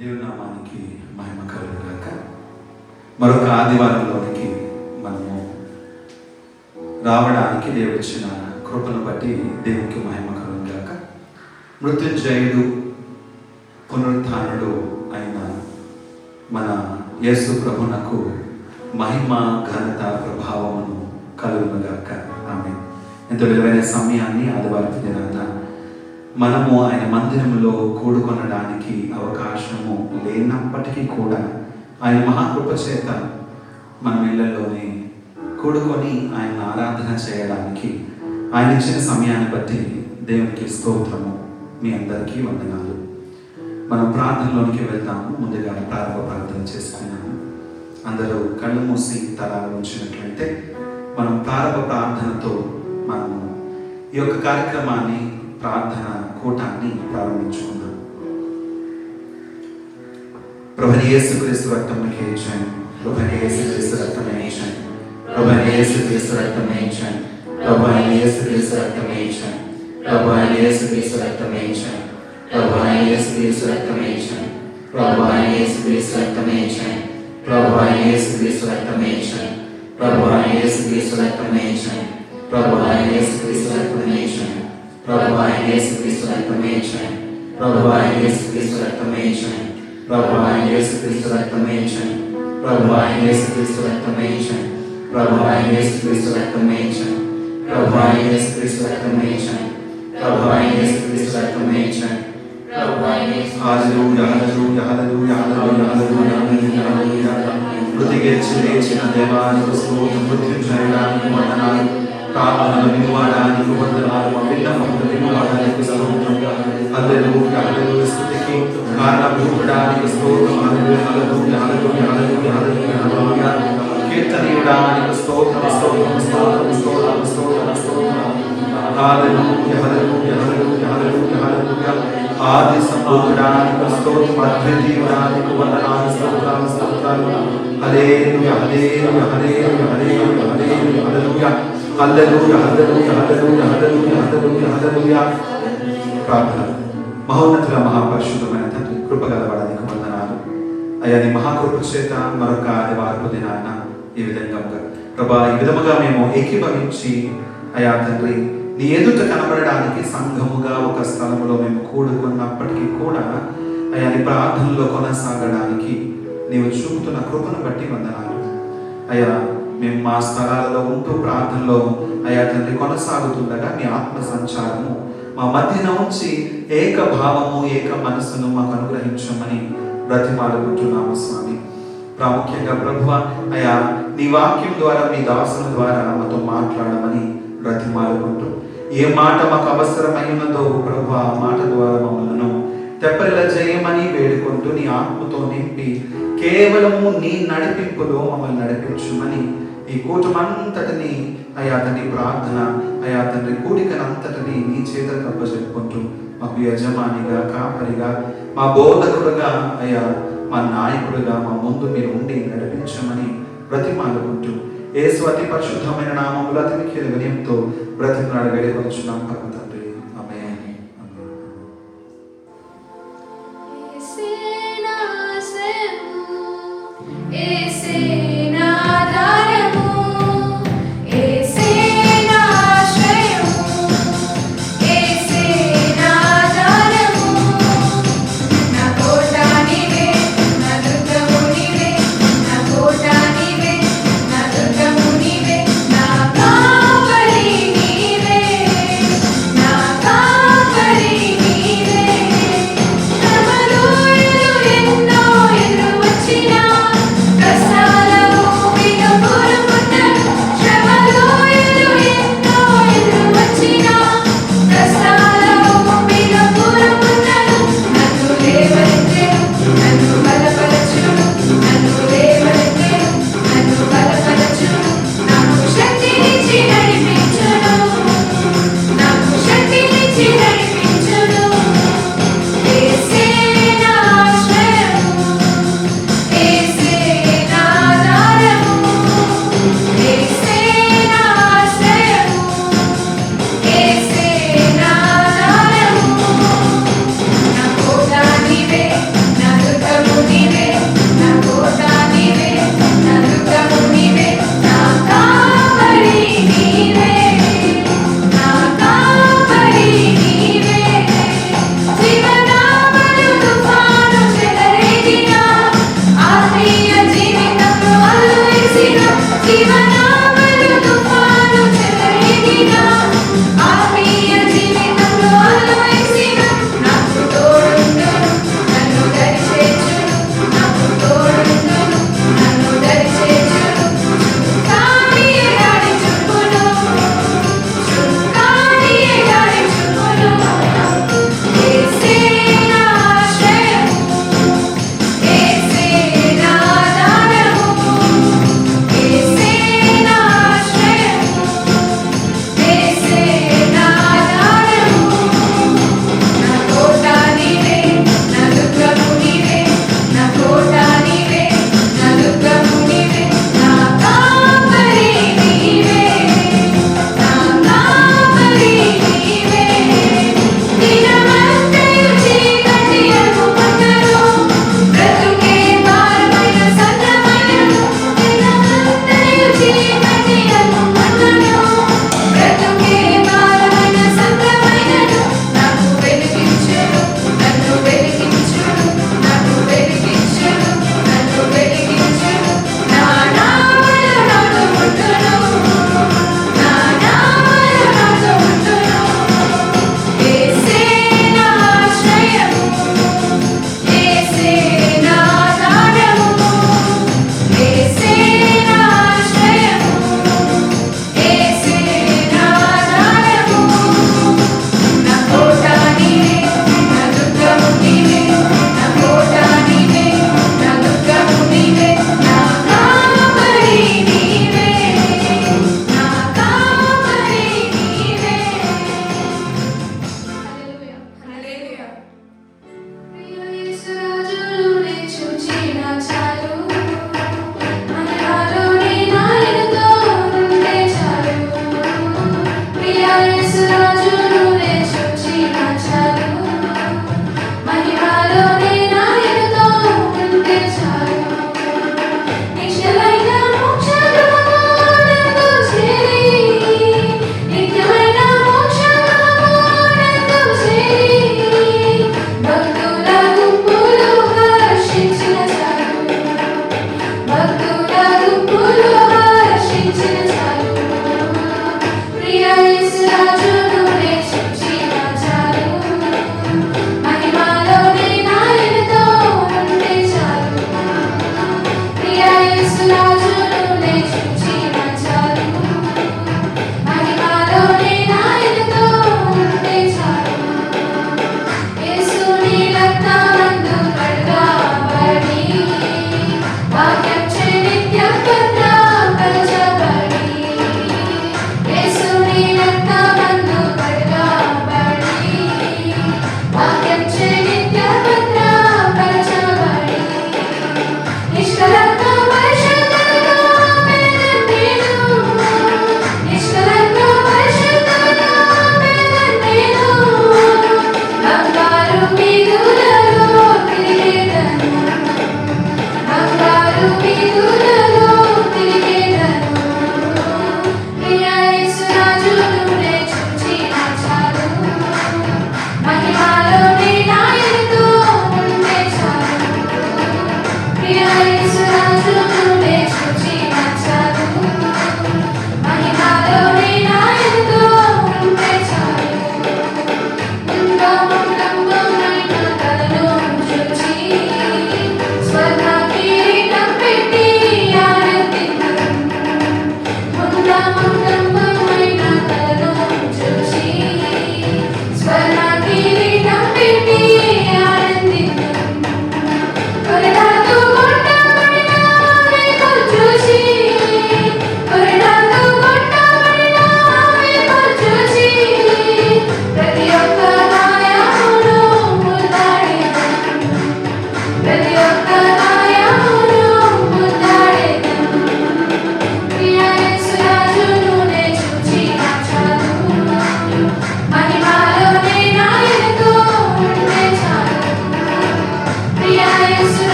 దేవుని నామానికి మహిమ కలుగుగాక. మరొక ఆదివారంలోనికి మనము రావడానికి దేవుడిచ్చిన కృపను బట్టి దేవునికి మహిమ కలుగుగాక. మృత్యుంజయుడు పునరుత్థానుడు అయిన మన యేసు ప్రభునకు మహిమ ఘనత ప్రభావమును కలుగునుగాక. ఆమేన్. ఎంతో విలువైన సమయాన్ని ఆదివారం దినాన మనము ఆయన మందిరంలో కూడుకొనడానికి అవకాశము లేనప్పటికీ కూడా ఆయన మహాకృప చేత మన ఇళ్లలోనే కూడుకొని ఆయన ఆరాధన చేయడానికి ఆయన ఇచ్చిన సమయాన్ని బట్టి దేవునికి స్తోత్రము. మీ అందరికీ వందనాలు. మనం ప్రార్థనలోనికి వెళ్తాము. ముందుగా ప్రారంభ ప్రార్థన చేసుకున్నాము. అందరూ కళ్ళు మూసి తలాలు ఉంచినట్లయితే మనం ప్రారంభ ప్రార్థనతో మనము ఈ యొక్క కార్యక్రమాన్ని ప్రార్థన కూటాన్ని ప్రారంభించుకుందాం. ప్రభువైన యేసుక్రీస్తు రక్తమునకే జయం. ప్రభువైన యేసుక్రీస్తు రక్తమే జయం. ప్రభువైన యేసుక్రీస్తు రక్తమే జయం. ప్రభువైన యేసుక్రీస్తు రక్తమే జయం. ప్రభువైన యేసుక్రీస్తు రక్తమే జయం. ప్రభువైన యేసుక్రీస్తు రక్తమే జయం. ప్రభువైన యేసుక్రీస్తు రక్తమే జయం. ప్రభువైన యేసుక్రీస్తు రక్తమే జయం. ప్రభువైన యేసుక్రీస్తు రక్తమే జయం. ప్రభువైన యేసుక్రీస్తు రక్తమే జయం. ప్రభువైన యేసుక్రీస్తు రక్తమే జయం. ప్రభువైన యేసుక్రీస్తు రక్తమే జయం. ప్రభువైన యేసుక్రీస్తు రక్తమే జయం. ప్రభువైన యేసుక్రీస్తు రక్తమే జయం. ప్రభువైన యేసుక్రీస్తు రక్తమే జయం. ప్రభువైన యేసుక్రీస్తు రక్తమే జయం. ప్రభువైన యేసుక్రీస్తు రక్తమే జయం. హల్లెలూయా హల్లెలూయా హల్లెలూయా హల్లెలూయా హల్లెలూయా. మృతి గెలిచి లేచిన దేవానికి స్తోత్రం. మృత్యుంజయుడానికి వందనాలు. ప్రార్థనలు వినువాడానికి వందనాలు. మా విన్నపములు వినువాడానికి స్తోత్రం. హల్లెలూయా హల్లెలూయా. స్తుతికి కారణభూతుడానికి స్తోత్రం. హల్లెలూయా హల్లెలూయా హల్లెలూయా హల్లెలూయా హల్లెలూయా హల్లెలూయా. కీర్తనీయుడానికి స్తోత్రం స్తోత్రం స్తోత్రం స్తోత్రం స్తోత్రం స్తోత్రం. హల్లెలూయా హల్లెలూయా హల్లెలూయా హల్లెలూయా హల్లెలూయా. ఆది సంభూతుడానికి స్తోత్రం. అద్వితీయుడానికి వందనాలు స్తోత్రాలు స్తోత్రాలు. హల్లెలూయా హల్లెలూయా హల్లెలూయా హల్లెలూయా హల్లెలూయా హల్లెలూయా. హల్లెలూయా హల్లెలూయా హల్లెలూయా హల్లెలూయా హల్లెలూయా హల్లెలూయా. ప్రార్థన. మహోన్నతుల మహాపరిశుద్ధమైన తండ్రి, కృపగలవాడానికి వందనాలు అయ్యా. నీ మహాకృప చేత మరొక ఆదివారపు దినాన ఈ విధంగా ప్రభా ఈ విధముగా మేము ఏకీభవించి అయ్యా తండ్రి నీ ఎదుట కనబడడానికి సంఘముగా ఒక స్థలములో మేము కూడుకున్నప్పటికీ కూడా అయ్యా నీ ప్రార్థనలో కొనసాగడానికి నీవు చూపుతున్న కృపను బట్టి వందనాలు అయ్యా. మేము మా స్థలాలలో ఉంటూ ప్రార్థనలో అయ్యా తండ్రి కొనసాగుతుండగా నీ ఆత్మ సంచారము మా మధ్యన ఉంచి ఏక భావము ఏక మనస్సును మాకు అనుగ్రహించమని బ్రతిమాలుకుంటున్నాము స్వామి. ప్రాముఖ్యంగా ప్రభువ అయ్యా నీ వాక్యం ద్వారా మీ దాసుల ద్వారా మాతో మాట్లాడమని బ్రతిమాలుకుంటూ ఏ మాట మాకు అవసరమైనదో ప్రభు ఆ మాట ద్వారా మమ్మల్ని తెప్పరిలా చేయమని వేడుకుంటూ నీ ఆత్మతో నింపి కేవలము నీ నడిపింపులో మమ్మల్ని నడిపించమని ఈ కూటమంతటిని అయ్యా తండ్రి ప్రార్థన అయ్యా తండ్రి కూడికనంతటిని నీ చేతులకు అప్పచెప్పుకుంటూ మాకు యజమానిగా కాపరిగా మా బోధకుడుగా అయ్యా మా నాయకుడుగా మా ముందు మీరు ఉండి నడిపించమని బ్రతిమాలుకుంటూ యేసు అతి పరిశుద్ధమైన నామములో అతి మిక్కిలి వినయంతో బ్రతిమలాడి వేడుకొనుచున్నాం పరమ తండ్రి. ఆమేన్. నా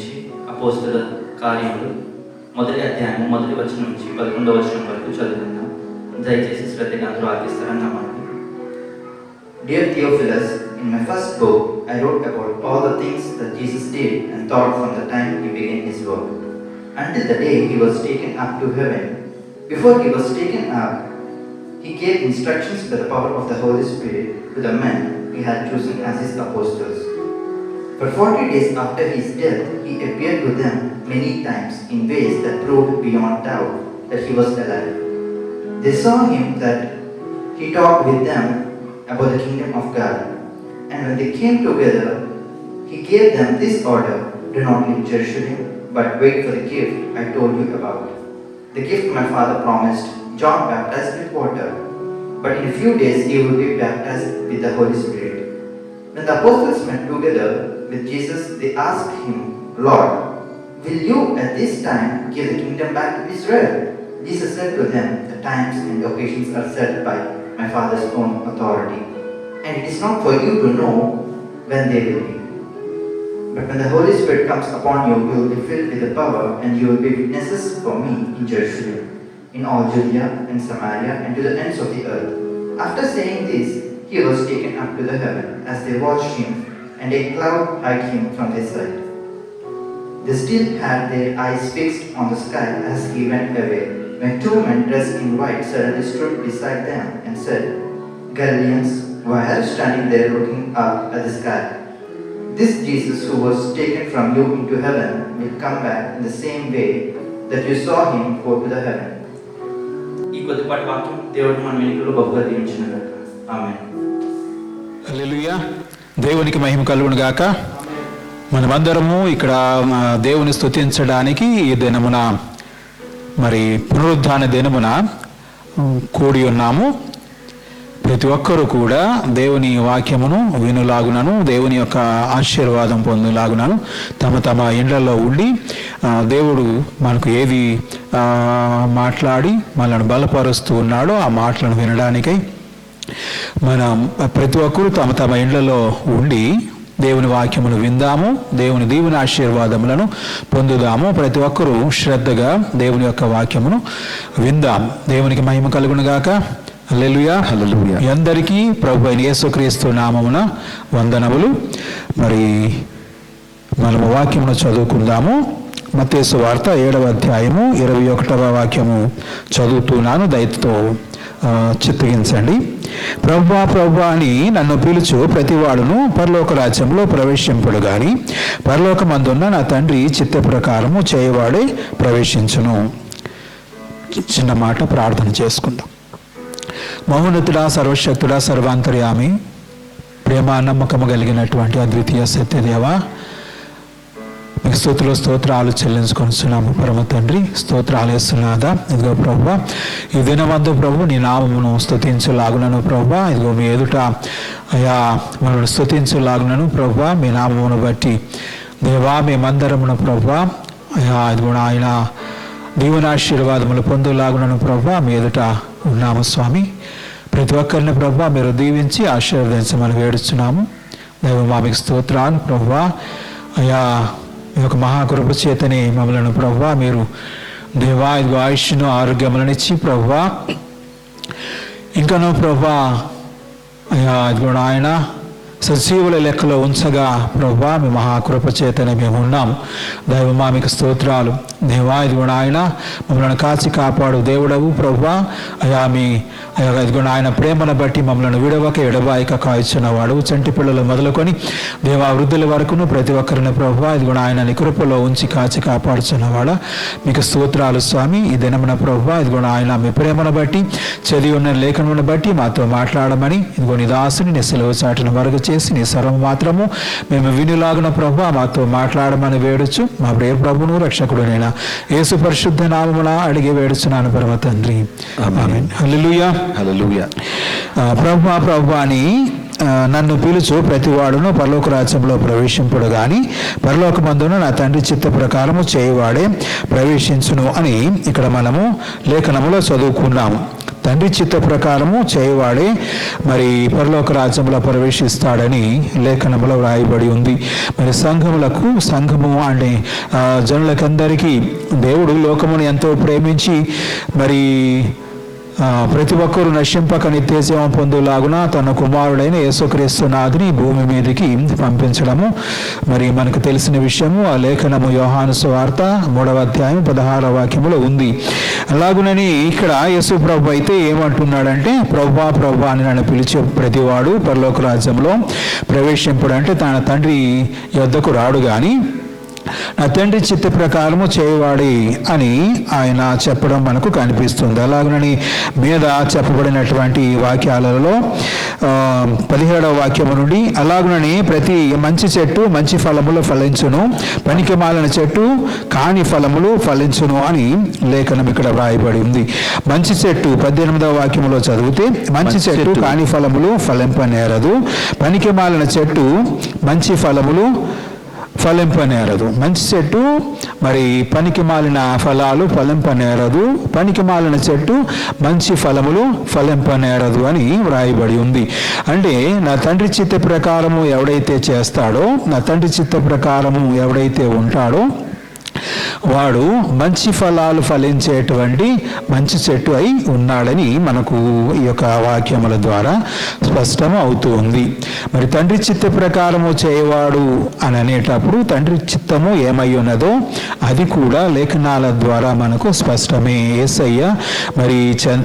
నుంచి అపోస్తుల కార్యములు 1వ అధ్యాయం 1వ వచనం నుంచి 11వ వచనం వరకు చదువుకుందాం. దయచేసి శ్రద్ధగా అందరూ ఆలకిస్తారని నమ్మండి. Dear Theophilus, in my first book, I wrote about all the things that Jesus did and thought from the time he began his work, until the day he was taken up to heaven. Before he was taken up, he gave instructions by the power of the Holy Spirit to the men he had chosen as his apostles. For 40 days after his death, he appeared to them many times in ways that proved beyond doubt that he was alive. They saw him that he talked with them about the kingdom of God. And when they came together, he gave them this order: do not leave Jerusalem, but wait for the gift I told you about. The gift my father promised. John baptized with water, but in a few days he will be baptized with the Holy Spirit. When the apostles met together with Jesus, they asked him, Lord, will you at this time give the kingdom back to Israel? Jesus said to them, the times and occasions are set by my Father's own authority, and it is not for you to know when they will be. But when the Holy Spirit comes upon you, you will be filled with the power, and you will be witnesses for me in Jerusalem, in all Judea and Samaria, and to the ends of the earth. After saying this, he was taken up to the heaven as they watched him, and a cloud hid him from their sight. They still had their eyes fixed on the sky as he went away, when 2 men dressed in white suddenly stood beside them and said, Galileans, why are you standing there looking up at the sky? This Jesus who was taken from you into heaven will come back in the same way that you saw him go to the heaven. ఈ కొద్దిపాటి వాక్యం దేవుడు మన వెనుకలో బహుగా దీవించినగాక. ఆమేన్. హల్లెలూయా. దేవునికి మహిమ కలుగును గాక. మనమందరము ఇక్కడ దేవుని స్తుతించడానికి ఈ దినమున మరి పునరుద్ధాన దినమున కూడి ఉన్నాము. ప్రతి ఒక్కరూ కూడా దేవుని వాక్యమును వినులాగునను, దేవుని యొక్క ఆశీర్వాదం పొందులాగునను తమ తమ ఇండ్లలో ఉండి దేవుడు మనకు ఏది మాట్లాడి మనల్ని బలపరుస్తూ ఉన్నాడో ఆ మాటలను వినడానికై మనం ప్రతి ఒక్కరూ తమ తమ ఇండ్లలో ఉండి దేవుని వాక్యమును విందాము, దేవుని దీవెన ఆశీర్వాదములను పొందుదాము. ప్రతి ఒక్కరూ శ్రద్ధగా దేవుని యొక్క వాక్యమును విందాం. దేవునికి మహిమ కలుగును గాక. హల్లెలూయా. హల్లెలూయా. అందరికీ ప్రభు అయిన యేసుక్రీస్తు నామమున వందనములు. మరి మనము వాక్యమును చదువుకుందాము. మత్తయి సువార్త 7వ అధ్యాయము 21వ వాక్యము చదువుతున్నాను. దయతో చిత్తగించండి. ప్రభువా ప్రభువా అని నన్ను పిలుచు ప్రతివాడును పరలోక రాజ్యంలో ప్రవేశింపుడు గాని పరలోకమందున్న నా తండ్రి చిత్త ప్రకారము చేయవాడే ప్రవేశించును. చిన్న మాట ప్రార్థన చేసుకుందాం. మహోన్నతుడా, సర్వశక్తుడా, సర్వాంతర్యామి, ప్రేమ నమ్మకము కలిగినటువంటి అద్వితీయ సత్యదేవా, మీకు స్తోత్రాలు చెల్లించుకొనిస్తున్నాము. పరమ తండ్రి, స్తోత్రాలు వేస్తున్నాదా. ఇదిగో ప్రభువా, ఈ దినమందు ప్రభు నీ నామమును స్తుతించలాగునను ప్రభువా, ఇదిగో మీ ఎదుట అయా మనల్ని స్తుతించలాగునను ప్రభువా, మీ నామమును బట్టి దేవా మేమందరమును ప్రభువా అయా ఇదిగో ఆయన దీవెనాశీర్వాదములు పొందులాగునను ప్రభువా మీ ఎదుట ఉన్నాము స్వామి. ప్రతి ఒక్కరిని ప్రభువా మీరు దీవించి ఆశీర్వదించమని వేడుచున్నాము. దేవా మీకు స్తోత్రాలు ప్రభువా. అయా ఈ యొక్క మహాకృప చేతని మమ్మలను ప్రభువా మీరు దేవా ఇదిగో ఆయుష్ను ఆరోగ్యములను ఇచ్చి ప్రభువా ఇంకనూ ప్రభువా అయా ఇదిగో ఆయన సజీవుల లెక్కలో ఉంచగా ప్రభువా మీ మహాకృప చేతనే మేము ఉన్నాము. దైవమా మీకు స్తోత్రాలు. దేవా ఇదిగో ఆయన మమ్మల్ని కాచి కాపాడు దేవుడవు ప్రభువా. అయా మీ ఇదిగో ఆయన ప్రేమను బట్టి మమ్మల్ని విడవక ఎడబాయిక కాయిచున్నవాడు. చంటి పిల్లలు మొదలుకొని దేవా వృద్ధుల వరకును ప్రతి ఒక్కరిని ప్రభువా ఇదిగో ఆయన నీ కృపలో ఉంచి కాచి కాపాడుచున్నవాడా మీకు స్తోత్రాలు స్వామి. ఈ దినమున ప్రభువా ఇదిగో ఆయన మీ ప్రేమను బట్టి చదివి ఉన్న లేఖనమును బట్టి మాతో మాట్లాడమని ఇదిగో నీ దాసుని నీ సెలవు చాటును మరుగు చేసి నీ సర్వం మాత్రము మేము వినులాగున ప్రభువా మాతో మాట్లాడమని వేడుచు మా ప్రియ ప్రభువును రక్షకుడునైన యేసు పరిశుద్ధ నామమున అడిగి వేడుచున్నాను పరమ తండ్రి. ఆమేన్. హల్లెలూయా. హల్లెలూయా. ప్రభువా అని నన్ను పిలుచు ప్రతివాడును పరలోక రాజ్యంలో ప్రవేశింపుడు గాని పరలోకమందున నా తండ్రి చిత్త ప్రకారము చేయవాడే ప్రవేశించును అని ఇక్కడ మనము లేఖనములో చదువుకున్నాము. తండ్రి చిత్త ప్రకారము చేయవాడే మరి పరలోక రాజ్యంలో ప్రవేశిస్తాడని లేఖనములో వ్రాయబడి ఉంది. మరి సంఘము అంటే జనులకందరికీ దేవుడు లోకమును ఎంతో ప్రేమించి మరి ప్రతి ఒక్కరూ నశింపక నిత్యజీవం పొందులాగున తన కుమారుడైన యేసుక్రీస్తునాథుని భూమి మీదకి పంపించడము మరి మనకు తెలిసిన విషయము. ఆ లేఖనము యోహాను సువార్త 3వ అధ్యాయం 16వ వాక్యములో ఉంది. అలాగునని ఇక్కడ యేసు ప్రభు అయితే ఏమంటున్నాడంటే, ప్రభువా అని నన్ను పిలిచే ప్రతివాడు పరలోక రాజ్యంలో ప్రవేశింపుడంటే తన తండ్రి యొద్దకు రాడు కానీ నా తండ్రి చిత్త ప్రకారము చేయవాడి అని ఆయన చెప్పడం మనకు కనిపిస్తుంది. అలాగనని మీద చెప్పబడినటువంటి వాక్యాలలో 17వ వాక్యము నుండి అలాగునని ప్రతి మంచి చెట్టు మంచి ఫలములు ఫలించును, పనికి మాలిన చెట్టు కాని ఫలములు ఫలించును అని లేఖనం ఇక్కడ వ్రాయబడి ఉంది. మంచి చెట్టు 18వ వాక్యములో చదివితే మంచి చెట్టు కాని ఫలములు ఫలింపనేరదు, పనికి మాలిన చెట్టు మంచి ఫలములు ఫలింపనేరదు. మంచి చెట్టు మరి పనికి మాలిన ఫలాలు ఫలింపనేరదు, పనికి మాలిన చెట్టు మంచి ఫలములు ఫలింపనేరదు అని వ్రాయబడి ఉంది. అంటే నా తండ్రి చిత్త ప్రకారము ఎవడైతే చేస్తాడో, నా తండ్రి చిత్త ప్రకారము ఎవడైతే ఉంటాడో వాడు మంచి ఫలాలు ఫలించేటువంటి మంచి చెట్టు అయి ఉన్నాడని మనకు ఈ యొక్క వాక్యముల ద్వారా స్పష్టం అవుతూ ఉంది. మరి తండ్రి చిత్త ప్రకారము చేయవాడు అని అనేటప్పుడు తండ్రి చిత్తము ఏమై ఉన్నదో అది కూడా లేఖనాల ద్వారా మనకు స్పష్టమే. యేసయ్య మరి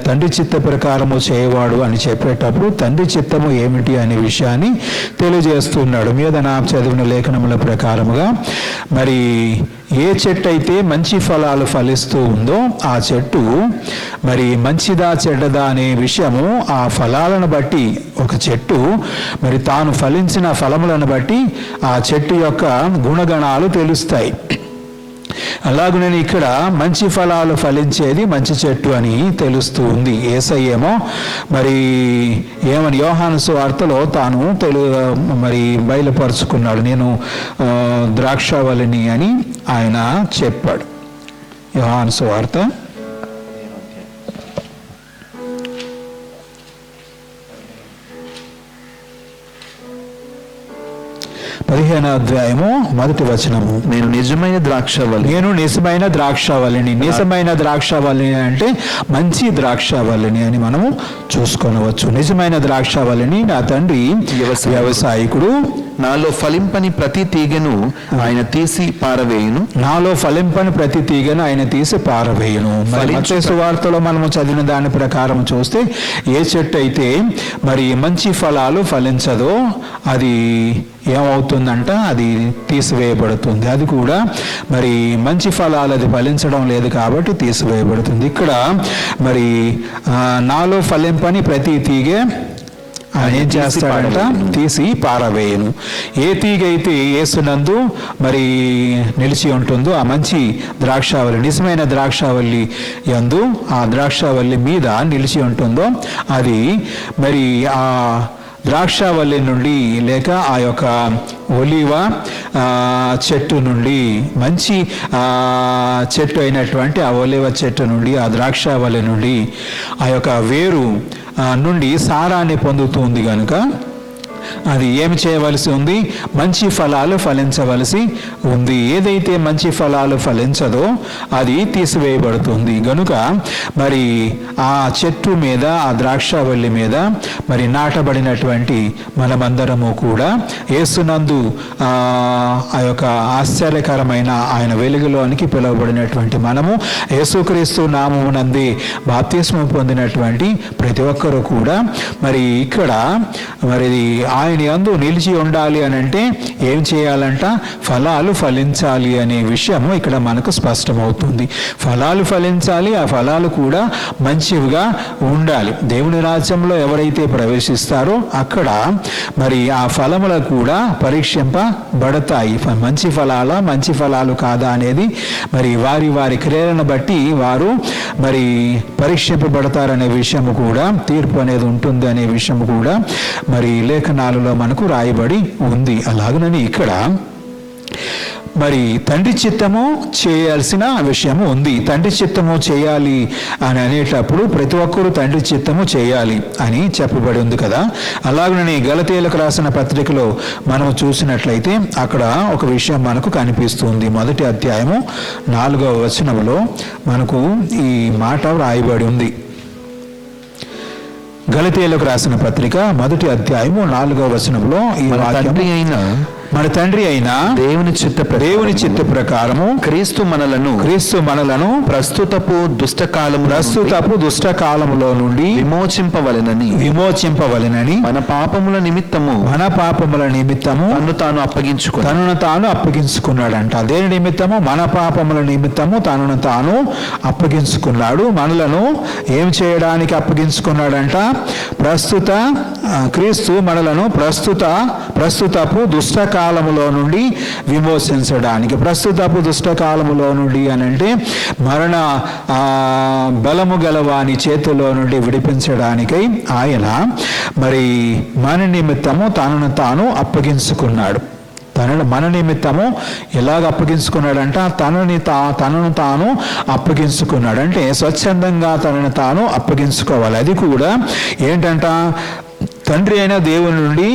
తండ్రి చిత్త ప్రకారము చేయవాడు అని చెప్పేటప్పుడు తండ్రి చిత్తము ఏమిటి అనే విషయాన్ని తెలియజేస్తున్నాడు. మీద నా చదివిన లేఖనముల ప్రకారముగా మరి ఏ చెట్టు అయితే మంచి ఫలాలు ఫలిస్తూ ఉందో ఆ చెట్టు మరి మంచిదా చెడ్డదా అనే విషయము ఆ ఫలాలను బట్టి, ఒక చెట్టు మరి తాను ఫలించిన ఫలములను బట్టి ఆ చెట్టు యొక్క గుణగణాలు తెలుస్తాయి. అలాగనే ఇక్కడ మంచి ఫలాలు ఫలించేది మంచి చెట్టు అని తెలుస్తూ ఉంది. యేసయ్యేమో మరి ఏమని యోహాను సువార్తలో తాను మరి బయలుపరుచుకున్నాడు, నేను ద్రాక్షావళిని అని ఆయన చెప్పాడు. యోహాను సువార్త 15వ అధ్యాయము 1వ వచనము. నేను నిజమైన ద్రాక్షవల్లి, నేను నిజమైన ద్రాక్షవల్లిని. నిజమైన ద్రాక్షవల్లిని అంటే మంచి ద్రాక్షవల్లిని అని మనము చూసుకొనవచ్చు. నిజమైన ద్రాక్షవల్లిని నా తండ్రి వ్యవసాయకుడు. నాలో ఫలింపని ప్రతి తీగను ఆయన తీసి పారవేయును. నాలో ఫలింపని ప్రతి తీగను ఆయన తీసి పారవేయును. మత్తయి సువార్తలో మనము చదివిన దాని ప్రకారం చూస్తే ఏ చెట్టు అయితే మరి మంచి ఫలాలు ఫలించదో అది ఏమవుతుందంట, అది తీసివేయబడుతుంది. అది కూడా మరి మంచి ఫలాలు అది ఫలించడం లేదు కాబట్టి తీసివేయబడుతుంది. ఇక్కడ మరి నాలో ఫలింపని ప్రతి తీగే ఆయన ఏం చేస్తాడంట, తీసి పారవేయను. ఏ తీగ అయితే యేసునందు మరి నిలిచి ఉంటుందో ఆ మంచి ద్రాక్షావళి, నిజమైన ద్రాక్షావళి యందు ఆ ద్రాక్షావళి మీద నిలిచి ఉంటుందో అది మరి ఆ ద్రాక్షావళి నుండి లేక ఆ యొక్క ఒలివ చెట్టు నుండి, మంచి చెట్టు అయినటువంటి ఆ ఒలివ చెట్టు నుండి, ఆ ద్రాక్షావళి నుండి ఆ యొక్క వేరు నుండి సారాన్ని పొందుతుంది కనుక అది ఏమి చేయవలసి ఉంది, మంచి ఫలాలు ఫలించవలసి ఉంది. ఏదైతే మంచి ఫలాలు ఫలించదో అది తీసివేయబడుతుంది. గనుక మరి ఆ చెట్టు మీద, ఆ ద్రాక్షావల్లి మీద మరి నాటబడినటువంటి మనమందరము కూడా యేసునందు ఆ యొక్క ఆశ్చర్యకరమైన ఆయన వెలుగులోనికి పిలువబడినటువంటి మనము, యేసుక్రీస్తు నామమునందే బాప్తిస్మం పొందినటువంటి ప్రతి ఒక్కరూ కూడా మరి ఇక్కడ మరి ఆయన యందు నిలిచి ఉండాలి అని అంటే ఏం చేయాలంట, ఫలాలు ఫలించాలి అనే విషయము ఇక్కడ మనకు స్పష్టమవుతుంది. ఫలాలు ఫలించాలి, ఆ ఫలాలు కూడా మంచివిగా ఉండాలి. దేవుని రాజ్యంలో ఎవరైతే ప్రవేశిస్తారో అక్కడ మరి ఆ ఫలములు కూడా పరీక్షింపబడతాయి. మంచి ఫలాలా మంచి ఫలాలు కాదా అనేది మరి వారి వారి క్రియలను బట్టి వారు మరి పరీక్షింపబడతారనే విషయము కూడా, తీర్పు అనేది ఉంటుంది అనే విషయం కూడా మరి లేఖనాలలో మనకు రాయబడి ఉంది. అలాగనని ఇక్కడ మరి తండ్రి చిత్తము చేయాల్సిన విషయము ఉంది. తండ్రి చిత్తము చేయాలి అని అనేటప్పుడు ప్రతి ఒక్కరూ తండ్రి చిత్తము చేయాలి అని చెప్పబడి ఉంది కదా. అలాగనే గలతీయులకు రాసిన పత్రికలో మనం చూసినట్లయితే అక్కడ ఒక విషయం మనకు కనిపిస్తుంది. 1వ అధ్యాయము 4వ వచనంలో మనకు ఈ మాట వ్రాయబడి ఉంది. గలతీయులకు రాసిన పత్రిక 1వ అధ్యాయము 4వ వచనంలో ఈ మన తండ్రి అయిన దేవుని చిత్త ప్రకారము క్రీస్తు మనలను ప్రస్తుతపు దుష్టకాలములో నుండి విమోచింపవలెనని మన పాపముల నిమిత్తము తనను తాను అప్పగించుకున్నాడంట. దేని నిమిత్తము? మన పాపముల నిమిత్తము తనను తాను అప్పగించుకున్నాడు. మనలను ఏం చేయడానికి అప్పగించుకున్నాడంట? క్రీస్తు మనలను ప్రస్తుతపు దుష్టకాలములో నుండి విమోచించడానికి. ప్రస్తుతపు దుష్టకాలములో నుండి అని అంటే మరణ బలము గలవాని చేతిలో నుండి విడిపించడానికై ఆయన మరి మన నిమిత్తము తనను తాను అప్పగించుకున్నాడు. మన నిమిత్తము ఎలాగ అప్పగించుకున్నాడంట? తనను తాను అప్పగించుకున్నాడు. అంటే స్వచ్ఛందంగా తనను తాను అప్పగించుకోవాలి. అది కూడా ఏంటంట? తండ్రి అయిన దేవుని నుండి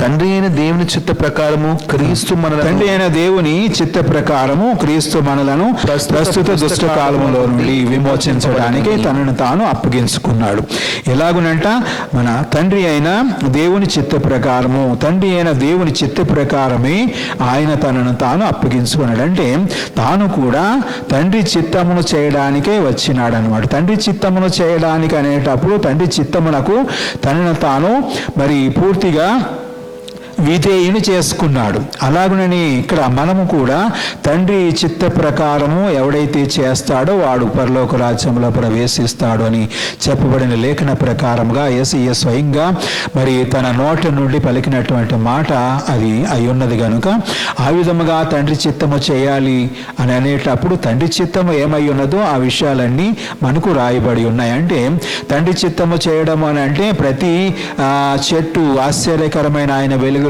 తండ్రి అయిన దేవుని చిత్త ప్రకారము క్రీస్తు మనలను ప్రస్తుత దుష్టకాలములో నుండి విమోచించడానికి తనను తాను అప్పగించుకున్నాడు. ఎలాగునంట? మన తండ్రి అయిన దేవుని చిత్త ప్రకారమే ఆయన తనను తాను అప్పగించుకున్నాడు. అంటే తాను కూడా తండ్రి చిత్తమును చేయడానికే వచ్చినాడు అనమాట. తండ్రి చిత్తమును చేయడానికి అనేటప్పుడు తండ్రి చిత్తమునకు తనను తాను మరి పూర్తిగా విధేయుని చేసుకున్నాడు. అలాగనే ఇక్కడ మనము కూడా తండ్రి చిత్త ప్రకారము ఎవడైతే చేస్తాడో వాడు పరలోక రాజ్యంలో ప్రవేశిస్తాడు అని చెప్పబడిన లేఖన ప్రకారంగా యేసయ్య స్వయంగా మరి తన నోటి నుండి పలికినటువంటి మాట అది అయి ఉన్నది కనుక ఆ విధముగా తండ్రి చిత్తము చేయాలి అని అనేటప్పుడు తండ్రి చిత్తము ఏమై ఉన్నదో ఆ విషయాలన్నీ మనకు రాయబడి ఉన్నాయి. అంటే తండ్రి చిత్తము చేయడం అని అంటే ప్రతి చెట్టు ఆశ్చర్యకరమైన ఆయన వెలుగులోనికి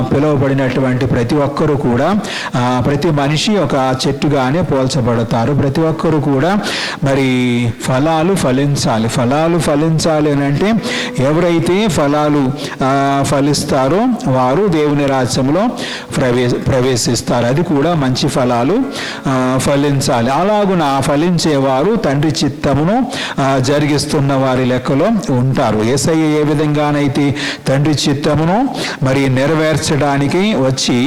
పిలువబడినటువంటి ప్రతి ఒక్కరూ కూడా ప్రతి మనిషి ఒక చెట్టుగానే పోల్చబడతారు. ప్రతి ఒక్కరూ కూడా మరి ఫలాలు ఫలించాలి అని అంటే ఎవరైతే ఫలాలు ఫలిస్తారో వారు దేవుని రాజ్యంలో ప్రవేశిస్తారు. అది కూడా మంచి ఫలాలు ఫలించాలి. అలాగున ఫలించేవారు తండ్రి చిత్తమును జరిగిస్తున్న వారి లెక్కలో ఉంటారు. యేసయ్య ఏ విధంగానైతే తండ్రి చిత్తమును మరి నెరవేర్చడానికి వచ్చి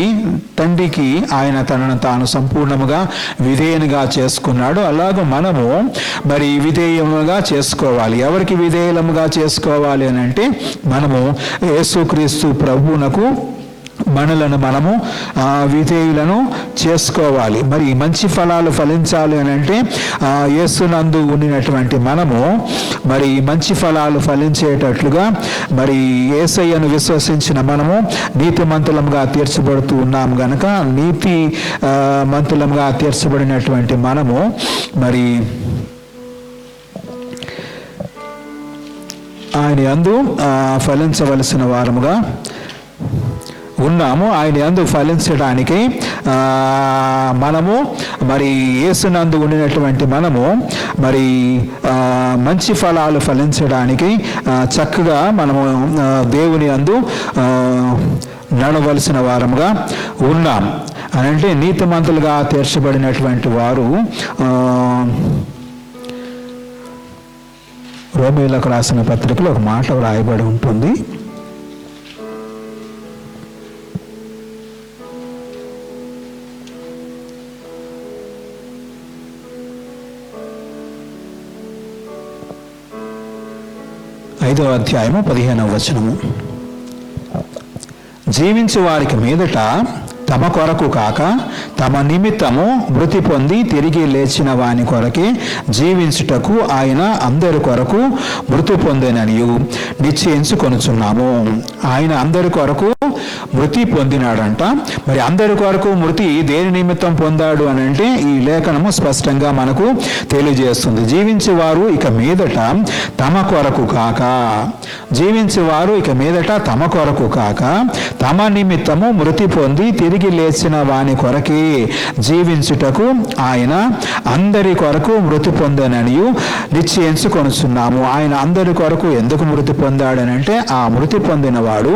తండ్రికి ఆయన తనను తాను సంపూర్ణముగా విధేయునిగా చేసుకున్నాడు. అలాగ మనము మరి విధేయముగా చేసుకోవాలి. ఎవరికి విధేయులముగా చేసుకోవాలి అని అంటే మనము యేసుక్రీస్తు ప్రభువునకు మనము విధేయులను చేసుకోవాలి. మరి మంచి ఫలాలు ఫలించాలి అని అంటే యేసునందు ఉండినటువంటి మనము మరి మంచి ఫలాలు ఫలించేటట్లుగా మరి యేసయ్యను విశ్వసించిన మనము నీతిమంతులముగా తీర్చబడుతూ ఉన్నాము గనక నీతి మంతులముగా తీర్చబడినటువంటి మనము మరి ఆయన యందు ఫలించవలసిన వారముగా ఉన్నాము. ఆయన యందు ఫలించడానికి మనము మరి యేసునందు ఉండినటువంటి మనము మరి మంచి ఫలాలు ఫలించడానికి చక్కగా మనము దేవుని యందు నడవలసిన వారముగా ఉన్నాం అని అంటే నీతిమంతులుగా తీర్చబడినటువంటి వారు రోమీయులకు రాసిన పత్రికలో ఒక మాట వ్రాయబడి ఉంటుంది. ఐదవ అధ్యాయము 15వ వచనము. జీవించు వారికి మీదట తమ కొరకు కాక తమ నిమిత్తము మృతి పొంది తిరిగి లేచిన వాని కొరకే జీవించుటకు ఆయన అందరి కొరకు మృతి పొందేననియు నిశ్చయించుకొనుచున్నాము. ఆయన అందరి కొరకు మృతి పొందినాడంట. మరి అందరి కొరకు మృతి దేని నిమిత్తం పొందాడు అని అంటే ఈ లేఖనము స్పష్టంగా మనకు తెలియజేస్తుంది. జీవించేవారు ఇక మీదట తమ కొరకు కాక, జీవించేవారు ఇక మీదట తమ కొరకు కాక తమ నిమిత్తము మృతి పొంది తిరిగి లేచిన వాని కొరకే జీవించుటకు ఆయన అందరి కొరకు మృతి పొందననియు నిశ్చయించుకొనుచున్నాము. ఆయన అందరి కొరకు ఎందుకు మృతి పొందాడనంటే ఆ మృతి పొందిన వాడు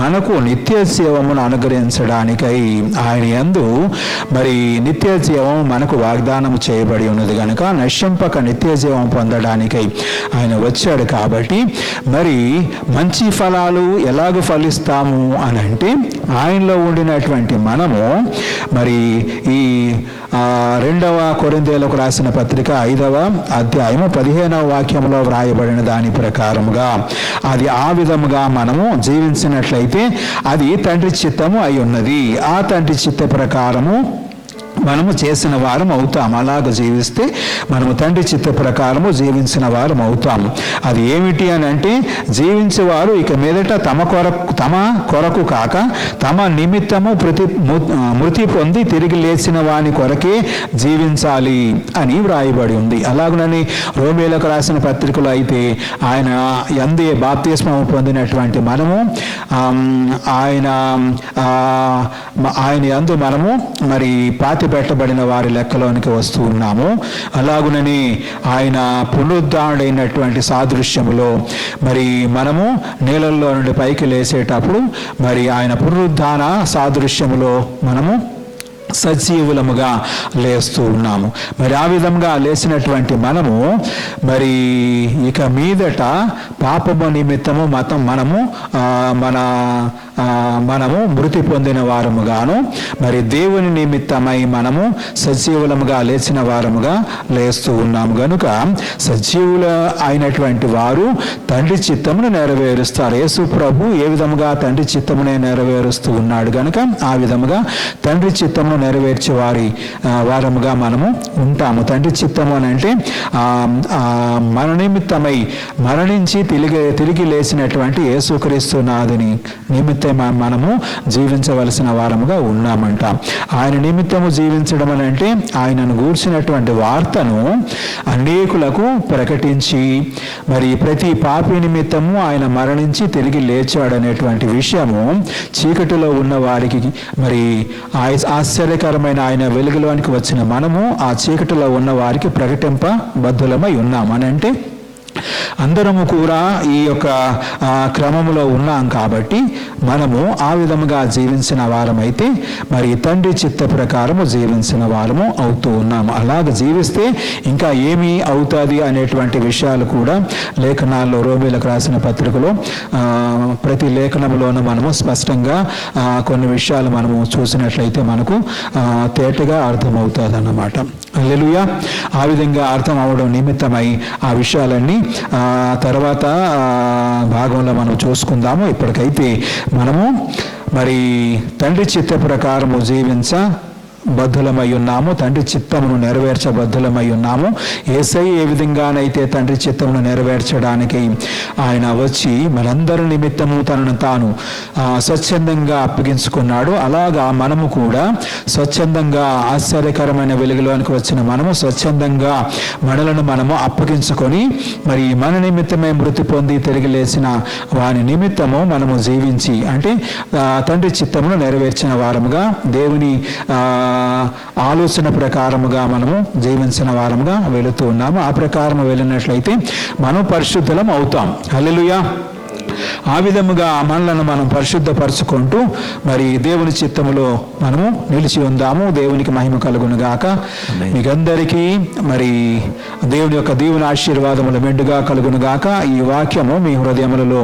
మనకు నిత్య జీవమును అనుగ్రహించడానికై. ఆయన యందు మరి నిత్య జీవం మనకు వాగ్దానం చేయబడి ఉన్నది కనుక నశింపక నిత్య జీవం పొందడానికై ఆయన వచ్చాడు. కాబట్టి మరి మంచి ఫలాలు ఎలాగ ఫలిస్తాము అని అంటే ఆయనలో ఉండినటువంటి మనము మరి ఈ 2వ కొరింథీయులకు రాసిన పత్రిక 5వ అధ్యాయము 15వ వాక్యంలో వ్రాయబడిన దాని ప్రకారముగా అది ఆ విధముగా మనము జీవించినట్లయితే అది తండ్రి చిత్తము అయి ఉన్నది. ఆ తండ్రి చిత్త ప్రకారము మనము చేసిన వారం అవుతాం. అలాగ జీవిస్తే మనము తండ్రి చిత్త ప్రకారము జీవించిన వారం అవుతాం. అది ఏమిటి అని అంటే జీవించేవారు ఇక మీదట తమ కొరకు కాక తమ నిమిత్తము మృతి పొంది తిరిగి లేచిన వాని కొరకే జీవించాలి అని వ్రాయబడి ఉంది. అలాగనని రోమీయులకు రాసిన పత్రికలో అయితే ఆయన యందే బాప్తిస్మము పొందినటువంటి మనము ఆయన యందు మనము మరి పాతి పెట్టబడిన వారి లెక్కలోనికి వస్తూ ఉన్నాము. అలాగునని ఆయన పునరుద్ధరణైనటువంటి సాదృశ్యములో మరి మనము నీళ్ళల్లో నుండి పైకి లేసేటప్పుడు మరి ఆయన పునరుద్ధాన సాదృశ్యములో మనము సజీవులముగా లేస్తూ ఉన్నాము. మరి ఆ విధంగా లేచినటువంటి మనము మరి ఇక మీదట పాపము నిమిత్తము మనము మృతి పొందిన వారముగాను మరి దేవుని నిమిత్తమై మనము సజీవులముగా లేచిన వారముగా లేస్తూ ఉన్నాము. గనుక సజీవుల అయినటువంటి వారు తండ్రి చిత్తమును నెరవేరుస్తారు. యేసు ప్రభు ఏ విధముగా తండ్రి చిత్తమునే నెరవేరుస్తూ ఉన్నాడు గనుక ఆ విధముగా తండ్రి చిత్తమును నెరవేర్చే వారముగా మనము ఉంటాము. తండ్రి చిత్తము అని అంటే మన నిమిత్తమై మరణించి తిరిగి లేచినటువంటి యేసుక్రీస్తు నాథుని నిమిత్తం మనము జీవించవలసిన వారముగా ఉన్నామంట. ఆయన నిమిత్తము జీవించడం అని అంటే ఆయనను గూర్చినటువంటి వార్తను అనేకులకు ప్రకటించి మరి ప్రతి పాపి నిమిత్తము ఆయన మరణించి తిరిగి లేచాడనేటువంటి విషయము చీకటిలో ఉన్న వారికి మరి ఆశ్చర్యకరమైన ఆయన వెలుగులోనికి వచ్చిన మనము ఆ చీకటిలో ఉన్న వారికి ప్రకటింపబద్ధులమై ఉన్నాం. అని అంటే అందరము కూడా ఈ యొక్క క్రమములో ఉన్నాం కాబట్టి మనము ఆ విధముగా జీవించిన వారమైతే మరి తండ్రి చిత్త ప్రకారము జీవించిన వారము అవుతూ ఉన్నాము. అలాగ జీవిస్తే ఇంకా ఏమి అవుతుంది అనేటువంటి విషయాలు కూడా లేఖనాల్లో రోమీయులకు రాసిన పత్రికలో ప్రతి లేఖనంలోనూ మనము స్పష్టంగా కొన్ని విషయాలు మనము చూసినట్లయితే మనకు తేటగా అర్థమవుతుంది అన్నమాట. హల్లెలూయా. ఆ విధంగా అర్థం అవడం నిమిత్తమై ఆ విషయాలన్నీ తర్వాత భాగంలో మనం చూసుకుందాము. ఇప్పటికైతే మనము మరి తండ్రి చిత్త ప్రకారము బద్ధులమై ఉన్నాము. తండ్రి చిత్తమును నెరవేర్చబద్ధులమై ఉన్నాము. యేసయ్య ఏ విధంగానైతే తండ్రి చిత్తమును నెరవేర్చడానికి ఆయన వచ్చి మనందరి నిమిత్తము తనను తాను స్వచ్ఛందంగా అప్పగించుకున్నాడు. అలాగా మనము కూడా స్వచ్ఛందంగా ఆశ్చర్యకరమైన వెలుగులోనికి వచ్చిన మనము స్వచ్ఛందంగా మనలను మనము అప్పగించుకొని మరి మన నిమిత్తమే మృతి పొంది తిరిగి లేచిన వాని నిమిత్తము మనము జీవించి అంటే తండ్రి చిత్తమును నెరవేర్చిన వారముగా దేవుని ఆలోచన ప్రకారముగా మనము జీవించిన వారముగా వెళుతూ ఉన్నాము. ఆ ప్రకారం వెళ్ళినట్లయితే మనం పరిశుద్ధులం అవుతాం. హల్లెలూయా. ఆ విధముగా మనలను మనం పరిశుద్ధపరచుకుంటూ మరి దేవుని చిత్తములో మనము నిలిచి ఉందాము. దేవునికి మహిమ కలుగును గాక. మీకందరికీ మరి దేవుని యొక్క దీవెన ఆశీర్వాదములు మెండుగా కలుగును గాక. ఈ వాక్యము మీ హృదయములలో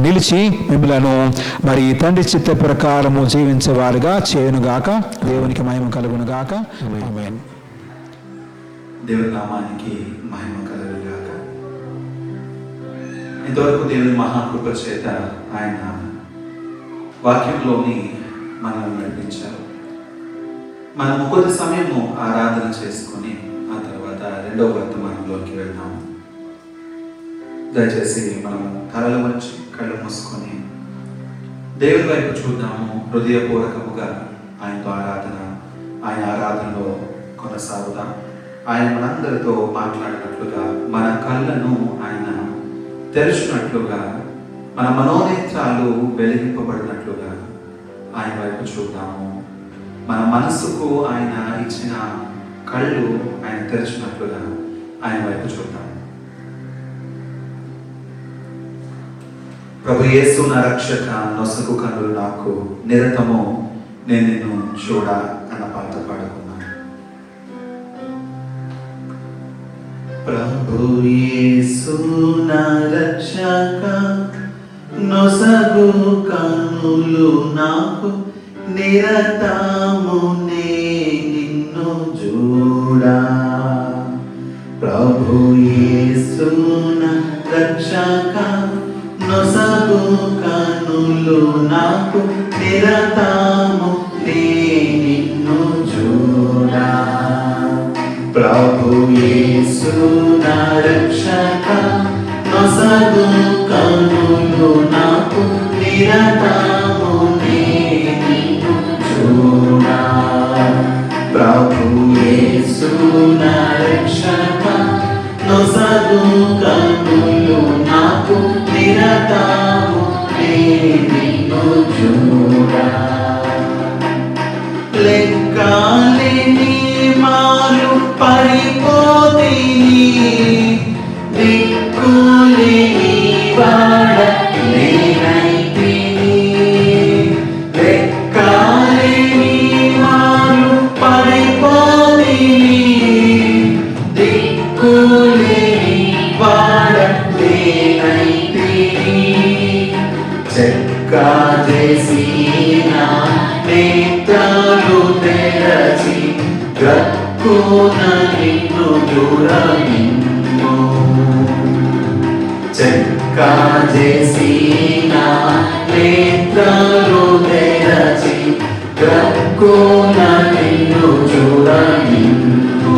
నిలిచి మిమ్మలను మరి తండ్రి చిత్త ప్రకారము జీవించేవారుగా చేయును గాక. దేవునికి మహిమ కలుగును గాక. ఆమేన్. దేవుని నామానికి మహిమ కలుగును గాక. ఇంతవరకు దేవుని మహాకృప చేత ఆయన వాక్యంలోని మనల్ని నడిపించారు. మనము కొద్ది సమయము ఆరాధన చేసుకొని ఆ తర్వాత రెండవ వర్తమానంలోకి వెళ్దాము. దయచేసి మనం తలలు వంచి కళ్ళు మూసుకొని దేవుని వైపు చూద్దాము. హృదయపూర్వకముగా ఆయనతో ఆయన ఆరాధనలో కొనసాగుదాం. ఆయన మనందరితో మాట్లాడినట్లుగా, మన కళ్ళను ఆయన తెరుచున్నట్లుగా, మన మనోనేత్రాలు వెలిగింపబడినట్లుగా ఆయన వైపు చూద్దాము. మన మనస్సుకు ఆయన ఇచ్చిన కళ్ళు ఆయన తెరిచినట్లుగా ఆయన వైపు చూద్దాం. ప్రభు యేసు నా రక్షక, నొసగు కన్నులు నాకు, నిరతము నేను నిన్ను చూడ అన్న పాట పాడుకున్నాను. ప్రభు యేసు నా రక్షక, నొసగు కన్నులు నాకు, నిరతము నిన్ను చూడ. ప్రభు యేసు నా రక్షక, నొసగు కన్నులు నాకు, నిరతము నిన్ను చూడ. ప్రభు యేసు నా రక్షక, నొసగు కన్నులు నాకు, నిరతము నిన్ను చూడ. ప్రభు యేసు నా రక్షక, నొసగు కన్నులు నాకు, నిరతము నిన్ను చూడ. లెక్కలేని మారు పడిపోతిని, దిక్కులేని వాడ నేనైతిని. లెక్కలేని మారు పడిపోతిని, దిక్కులేని వాడ నేనైతిని. చెక్క చేసిన నేత్రాలు తెరచి, గ్రక్కున నిన్ను చూడనిన్ను. చెక్క చేసిన నేత్రాలు తెరచి, గ్రక్కున నిన్ను చూడనిన్ను.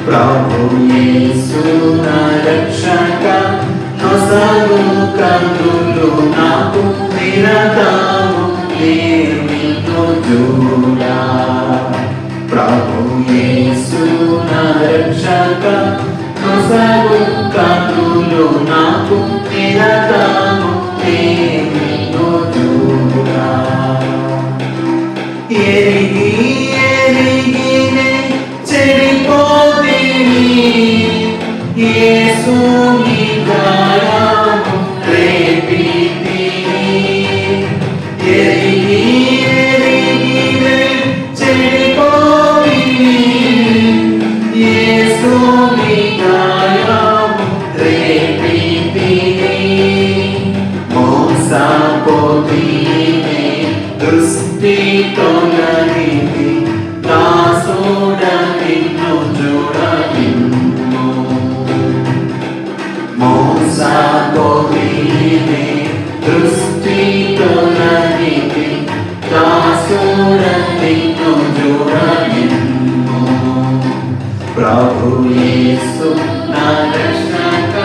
ప్రభు యేసు నా రక్షక, నొసగు కన్నులు నాకు, నిరతము నిన్ను చూడ. ప్రభు యేసు నా రక్షక, నొసగు కన్నులు నాకు, నిరతము నిన్ను చూడ. ఎరిగి ఎరిగినే చెడిపోతిని, యేసుని గాయము రేపితిని. ఎరిగి ఎరిగినే చెడిపోతిని, యేసుని గాయము రేపితిని. మోసపోతిని, దృష్టి తొలగితి, దాసుడ నిన్ను చూడనిన్ను. మోసపోతిని, దృష్టి తొలగితి, దాసుడ నిన్ను చూడనిన్ను. ప్రభు యేసు నా రక్షక,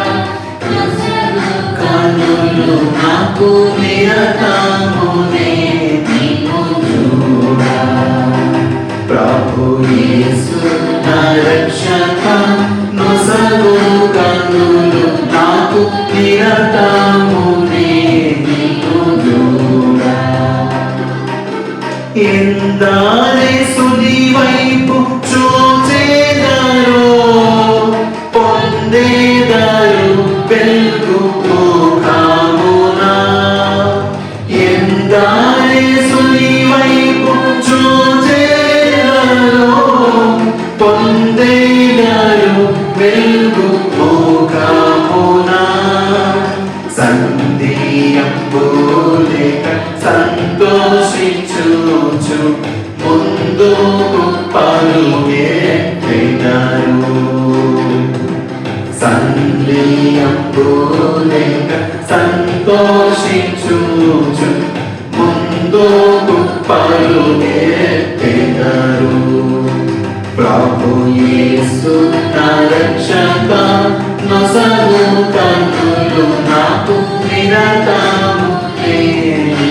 కన్నులు నాకు, నిరతము నిన్ను చూడ. ప్రభు యేసు నా రక్షక, నొసగు కన్నులు నాకు, నిరతము నిన్ను చూడ. ఎందారేసుని వైపు చూచెదరో, పొందెదరు వెలుగు ముఖమున. ఎందారేసుని వైపు చూచెదరో, పొందెదరు వెలుగు ముఖమున. సంధియంబు లేక సంతోషించుచు, ముందుకు పరుగెత్తెదరు. సంధియంబు లేక సంతోషించుచు, ముందుకు పరుగెత్తెదరు. ప్రభు యేసు నా రక్షక, నొసగు కన్నులు నాకు, నిరతము నిన్ను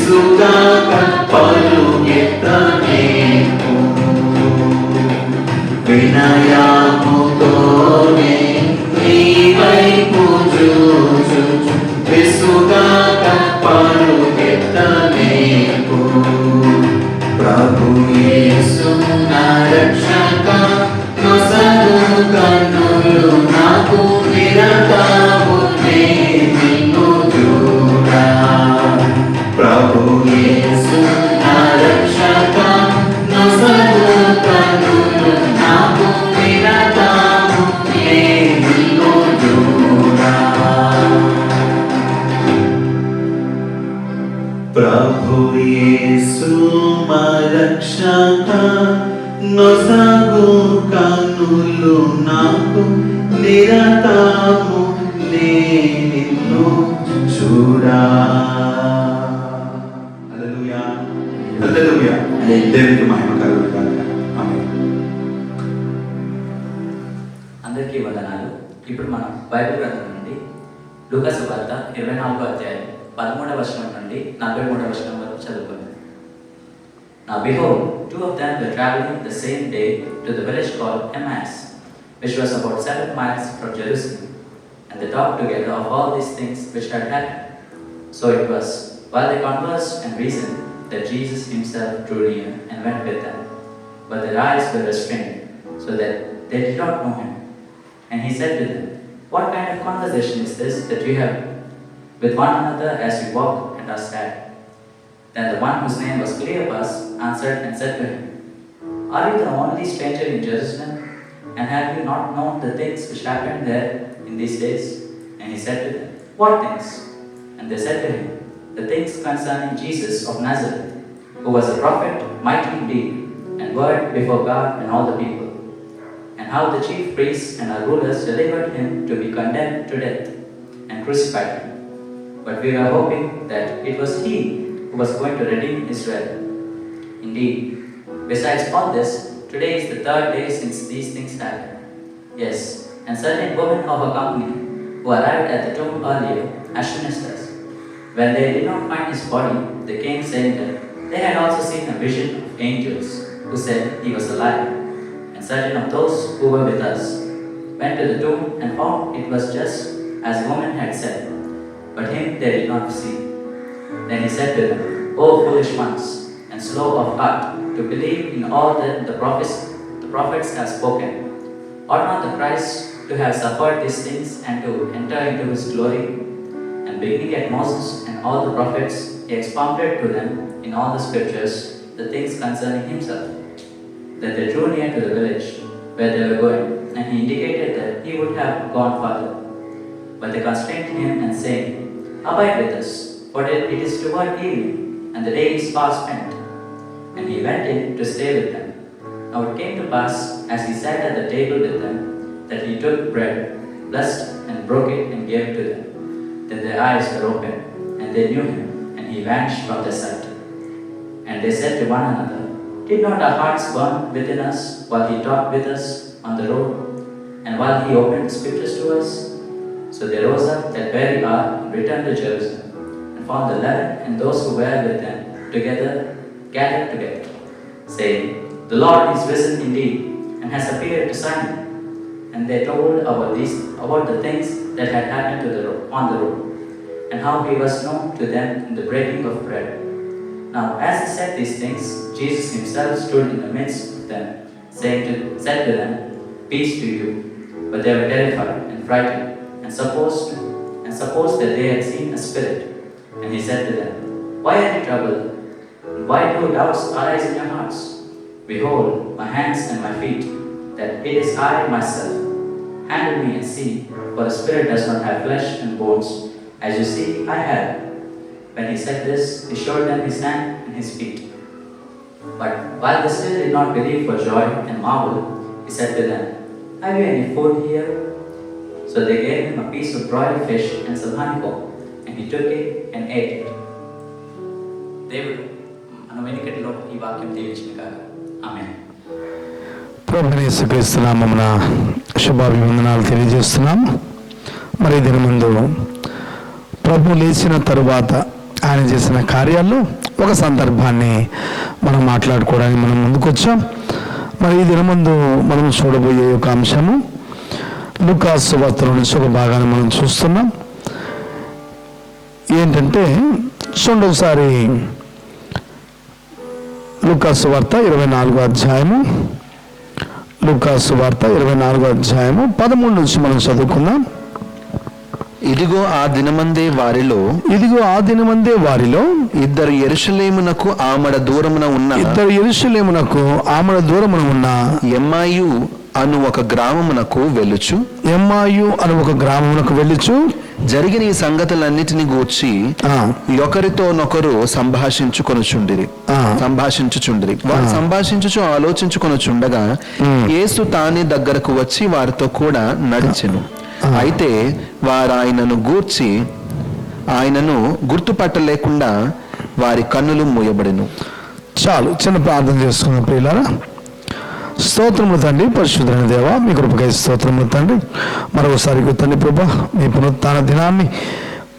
విసుగాక పరుగెత్తనేకు వినయముతోనే నీ వైపు చూచు విసుగాక పరుగెత్తనేకు ప్రభు యేసు నా రక్షక నొసగు కన్నులు నాకు నిరతము నిన్ను చూడా ప్రభు యేసు నా రక్షక నొసగు కన్నులు నాకు నిరతము నిన్ను చూడా ప్రభు యేసు మా రక్షక నొసగు కన్నులు నాకు నిరతము నిన్ను చూడా. హల్లెలూయా హల్లెలూయా. దేవునికి మహిమ కలుగును గాక. ఆమేన్. అందరికీ వందనాలు. ఇప్పుడు మనం బైబిల్ గ్రంథం నుండి లూకా సువార్త 24వ అధ్యాయం 13వ వచనం నుండి 43వ వచనం వరకు చదువుకుందాం. Now behold, two of them were traveling the same day to the village called Emmaus, which was about 7 miles from Jerusalem, and they talked together of all these things which had happened. So it was, while they conversed and reasoned, that Jesus himself drew near and went with them. But their eyes were restrained, so that they did not know him. And he said to them, "What kind of conversation is this that you have with one another as you walk and are sad?" Then the one whose name was Cleopas answered and said to him, "Are you the only stranger in Jerusalem? And have you not known the things which happened there in these days?" And he said to them, "What things?" And they said to him, "The things concerning Jesus of Nazareth, who was a prophet, mighty in deed, and word before God and all the people, and how the chief priests and our rulers delivered him to be condemned to death and crucified him. But we were hoping that it was he who was going to redeem Israel. Indeed, besides all this, today is the 3rd day since these things happened. Yes, and certain women of our company who arrived at the tomb earlier astonished us. When they did not find his body, they came saying that they had also seen a vision of angels who said he was alive. And certain of those who were with us went to the tomb and found it was just as the woman had said, but him they did not see." Then he said to them, "O foolish ones, and slow of heart to believe in all that the prophets have spoken. Ought not the Christ to have suffered these things and to enter into his glory?" And beginning at Moses and all the prophets, he expounded to them in all the scriptures the things concerning himself. Then they drew near to the village where they were going, and he indicated that he would have gone farther. But they constrained him and saying, "Abide with us, for it is toward evening, and the day is far spent." And he went in to stay with them. Now it came to pass, as he sat at the table with them, that he took bread, blessed, and broke it, and gave it to them. Then their eyes were opened, and they knew him, and he vanished from their sight. And they said to one another, "Did not our hearts burn within us while he talked with us on the road, and while he opened the scriptures to us?" So they rose up that very hour and returned to Jerusalem, and found the 11 and those who were with them gathered together, saying, "The Lord is risen indeed, and has appeared to Simon." And they told about the things that had happened on the road, and how he was known to them in the breaking of bread. Now as he said these things, Jesus himself stood in the midst of them, said to them, "Peace to you." But they were terrified and frightened, and supposed that they had seen a spirit. And he said to them, "Why are you troubled? Why do doubts arise in your hearts? Behold my hands and my feet, that it is I myself. Handle me and see, for a spirit does not have flesh and bones, as you see I have." When he said this, he showed them his hand and his feet. But while they still did not believe for joy and marvel, he said to them, "Have you any food here?" So they gave him a piece of broiled fish and some honeycomb, and he took it and ate it. దేవుడు మన వెనుకటిలో ఈ వాక్యం దీవించిన కాక. ఆమేన్. ప్రభువైన యేసుక్రీస్తు నామమున శుభాభివందనాలు తెలియజేస్తున్నాం. మరి దీని ముందు ప్రభు లేచిన తరువాత ఆయన చేసిన కార్యాల్లో ఒక సందర్భాన్ని మనం మాట్లాడుకోవడానికి మనం ముందుకు వచ్చాం. మరి ఈ దినమందు మనం చూడబోయే ఒక అంశము లూకాసు సువార్తలో నుంచి ఒక భాగాన్ని మనం చూస్తున్నాం. ఏంటంటే చూడండి ఒకసారి, లూకాసు సువార్త 24వ అధ్యాయము, లూకాసు సువార్త 24వ అధ్యాయము 13 నుంచి మనం చదువుకుందాం. ఇదిగో ఆ దినమందే వారిలో ఇద్దరు యెరూషలేమునకు ఆమడ దూరమున ఉన్న ఎమ్మాయు అను ఒక గ్రామమునకు వెళ్ళుచు జరిగిన ఈ సంగతులన్నిటిని గూర్చి ఒకరితోనొకరు సంభాషించుచుండిరి. వారు సంభాషించుచు ఆలోచించుకొనుచుండగా యేసు తానే దగ్గరకు వచ్చి వారితో కూడా నడిచెను. అయితే వారు ఆయనను గుర్తుపట్టలేకుండా వారి కన్నులు మూయబడెను. చాలు, చిన్న ప్రార్థన చేసుకున్నాం ప్రియులారా. స్తోత్రములు తండ్రి, పరిశుద్ధమైన దేవ, మీ కృపకై స్తోత్రములు తండ్రి. మరొకసారి తండ్రి ప్రభా, మీ పునరుత్థాన దినాన్ని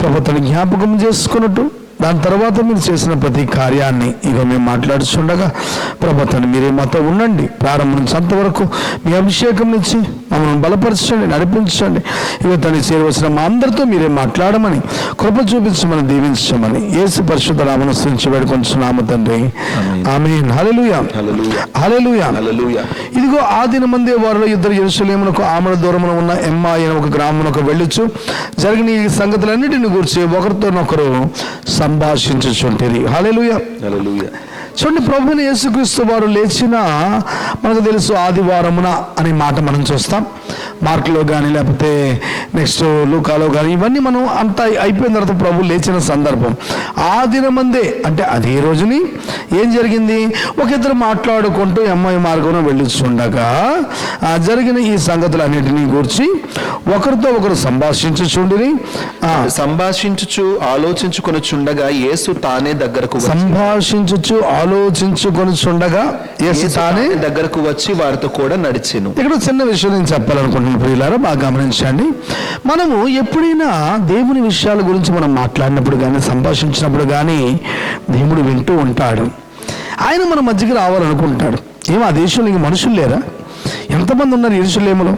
ప్రభుత్వాన్ని జ్ఞాపకం చేసుకున్నట్టు దాని తర్వాత మీరు చేసిన ప్రతి కార్యాన్ని ఇక మేము మాట్లాడుతుండగా ప్రభుత్వాన్ని మీరే మాతో ఉండండి. ప్రారంభం నుంచి అంతవరకు మీ అభిషేకం నుంచి మమ్మల్ని బలపరచండి, నడిపించండి. ఇక తను చేరవలసిన మా అందరితో మీరే మాట్లాడమని, కృప చూపించమని, దీవించమని యేసు పరిశుద్ధ నామమున స్తుతించి వేడుకొంచున్నాము తండ్రి. ఆమేన్. హల్లెలూయా, హల్లెలూయా. ఇదిగో ఆ దినమందే వారిలో ఇద్దరు యెరూషలేమునకు ఆమడ దూరమున ఉన్న ఎమ్మాయి అనే ఒక గ్రామమునకు వెళ్ళుచు జరిగిన ఈ సంగతులన్నిటిని గూర్చి ఒకరితోనొకరు సంభాషించుచుంటిరి. హల్లెలూయా. చూడండి, ప్రభువైన యేసుక్రీస్తు వారు లేచిన, మనకు తెలుసు ఆదివారమున అనే మాట మనం చూస్తాం. మార్కులో కానీ లేకపోతే నెక్స్ట్ లూకాలో కానీ ఇవన్నీ మనం అంతా అయిపోయిన తర్వాత ప్రభు లేచిన సందర్భం. ఆ దినమందే అంటే అదే రోజుని ఏం జరిగింది, ఒక ఇద్దరు మాట్లాడుకుంటూ అమ్మాయి మార్గంలో వెళ్ళుచుండగా జరిగిన ఈ సంగతులన్నిటినీ గూర్చి ఒకరితో ఒకరు సంభాషించుచుండిరి. సంభాషించుచు ఆలోచించుకొనుచుండగా యేసు తానే దగ్గరకు వచ్చి వారితో కూడా నడిచెను. ఇక్కడ చిన్న విషయం నేను చెప్పాలనుకుంటున్నాను ప్రియులారా, బాగా గమనించండి. మనము ఎప్పుడైనా దేవుని విషయాల గురించి మనం మాట్లాడినప్పుడు కానీ సంభాషించినప్పుడు కానీ దేవుడు వింటూ ఉంటాడు. ఆయన మన మధ్యకి రావాలనుకుంటాడు. ఏమో ఆ దేశంలో ఇంక మనుషులు లేరా? ఎంతమంది ఉన్నారు యెరూషలేములో?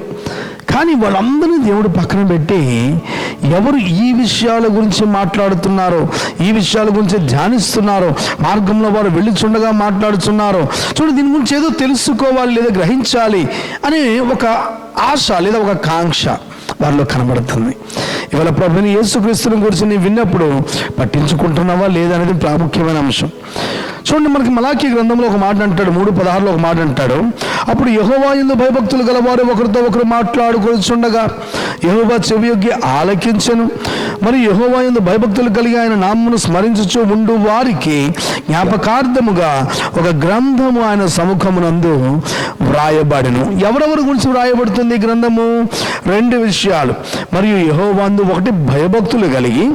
కానీ వాళ్ళందరినీ దేవుడు పక్కన పెట్టి ఎవరు ఈ విషయాల గురించి మాట్లాడుతున్నారో, ఈ విషయాల గురించి ధ్యానిస్తున్నారో, మార్గంలో వారు వెళ్ళుచుండగా మాట్లాడుతున్నారో, చూడు దీని గురించి ఏదో తెలుసుకోవాలి లేదా గ్రహించాలి అనే ఒక ఆశ లేదా ఒక కాంక్ష వారిలో కనబడుతుంది. ఇవాళ ప్రభుని యేసుక్రీస్తుని గురించి నేను విన్నప్పుడు పట్టించుకుంటున్నావా లేదా అనేది ప్రాముఖ్యమైన అంశం. చూడండి, మనకి మలాకీ గ్రంథంలో ఒక మాట అంటాడు, 3:16లో ఒక మాట అంటాడు, అప్పుడు యెహోవా యందు భయభక్తులు గలవారు ఒకరితో ఒకరు మాట్లాడుకొనుచుండగా యెహోవా చెవియొగ్గి ఆలకించెను. మరి యెహోవా యందు భయభక్తులు కలిగి ఆయన నామమును స్మరించుచు ఉండు వారికి జ్ఞాపకార్థముగా ఒక గ్రంథము ఆయన సముఖమునందు వ్రాయబడెను. ఎవరెవరి గురించి వ్రాయబడుతుంది ఈ గ్రంథము? 2 విషయాలు. మరియు యెహోవా యందు 1 భయభక్తులు కలిగి,